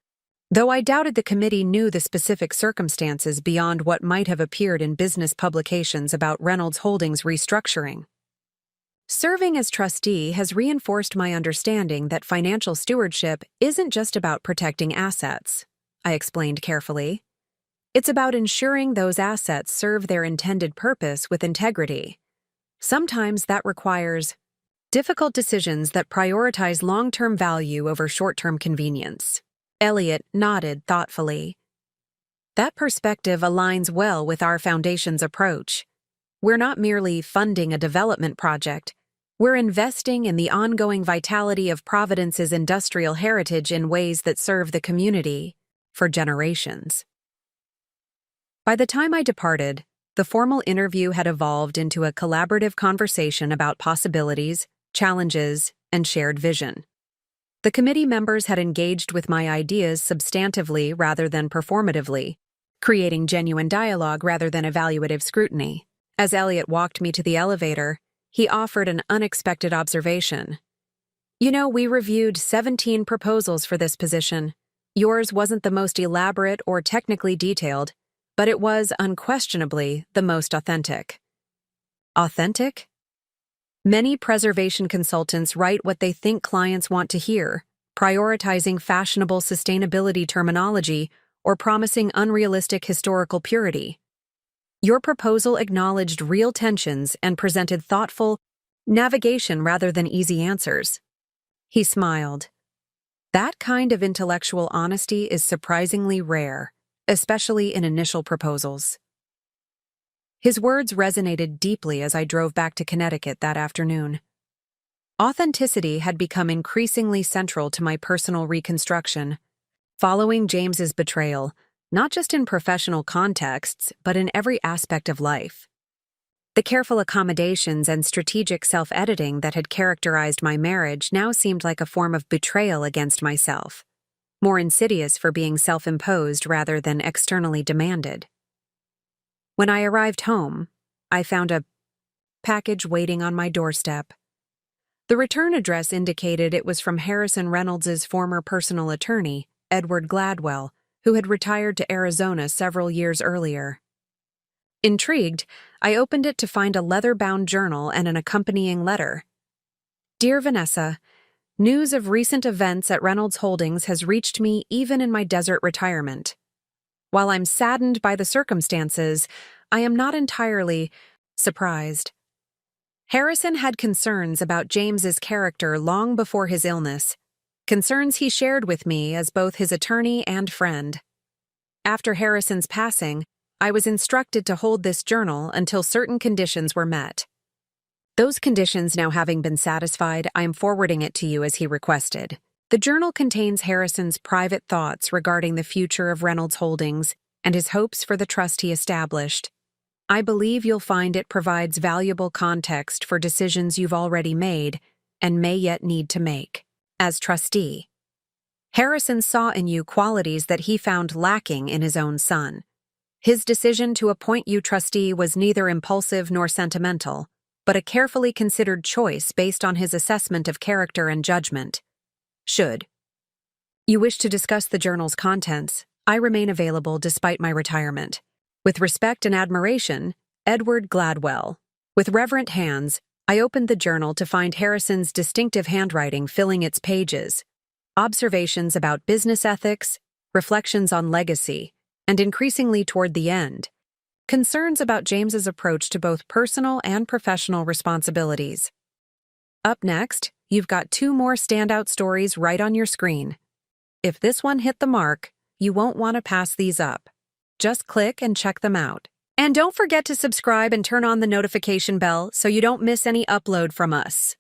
A: though I doubted the committee knew the specific circumstances beyond what might have appeared in business publications about Reynolds Holdings restructuring. Serving as trustee has reinforced my understanding that financial stewardship isn't just about protecting assets, I explained carefully. It's about ensuring those assets serve their intended purpose with integrity. Sometimes that requires difficult decisions that prioritize long-term value over short-term convenience. Elliot nodded thoughtfully. That perspective aligns well with our foundation's approach. We're not merely funding a development project. We're investing in the ongoing vitality of Providence's industrial heritage in ways that serve the community for generations. By the time I departed, the formal interview had evolved into a collaborative conversation about possibilities, challenges, and shared vision. The committee members had engaged with my ideas substantively rather than performatively, creating genuine dialogue rather than evaluative scrutiny. As Elliot walked me to the elevator, he offered an unexpected observation. We reviewed 17 proposals for this position. Yours wasn't the most elaborate or technically detailed, but it was unquestionably the most authentic. Authentic? Many preservation consultants write what they think clients want to hear, prioritizing fashionable sustainability terminology or promising unrealistic historical purity. Your proposal acknowledged real tensions and presented thoughtful navigation rather than easy answers. He smiled. That kind of intellectual honesty is surprisingly rare, especially in initial proposals. His words resonated deeply as I drove back to Connecticut that afternoon. Authenticity had become increasingly central to my personal reconstruction, following James's betrayal, not just in professional contexts, but in every aspect of life. The careful accommodations and strategic self-editing that had characterized my marriage now seemed like a form of betrayal against myself, more insidious for being self-imposed rather than externally demanded. When I arrived home, I found a package waiting on my doorstep. The return address indicated it was from Harrison Reynolds's former personal attorney, Edward Gladwell, who had retired to Arizona several years earlier. Intrigued, I opened it to find a leather-bound journal and an accompanying letter. Dear Vanessa, news of recent events at Reynolds Holdings has reached me even in my desert retirement. While I'm saddened by the circumstances, I am not entirely surprised. Harrison had concerns about James's character long before his illness, concerns he shared with me as both his attorney and friend. After Harrison's passing, I was instructed to hold this journal until certain conditions were met. Those conditions now having been satisfied, I am forwarding it to you as he requested. The journal contains Harrison's private thoughts regarding the future of Reynolds Holdings and his hopes for the trust he established. I believe you'll find it provides valuable context for decisions you've already made and may yet need to make. As trustee, Harrison saw in you qualities that he found lacking in his own son. His decision to appoint you trustee was neither impulsive nor sentimental, but a carefully considered choice based on his assessment of character and judgment. Should you wish to discuss the journal's contents, I remain available despite my retirement. With respect and admiration, Edward Gladwell. With reverent hands, I opened the journal to find Harrison's distinctive handwriting filling its pages, observations about business ethics, reflections on legacy, and increasingly toward the end, concerns about James's approach to both personal and professional responsibilities. Up next, you've got 2 more standout stories right on your screen. If this one hit the mark, you won't want to pass these up. Just click and check them out. And don't forget to subscribe and turn on the notification bell so you don't miss any upload from us.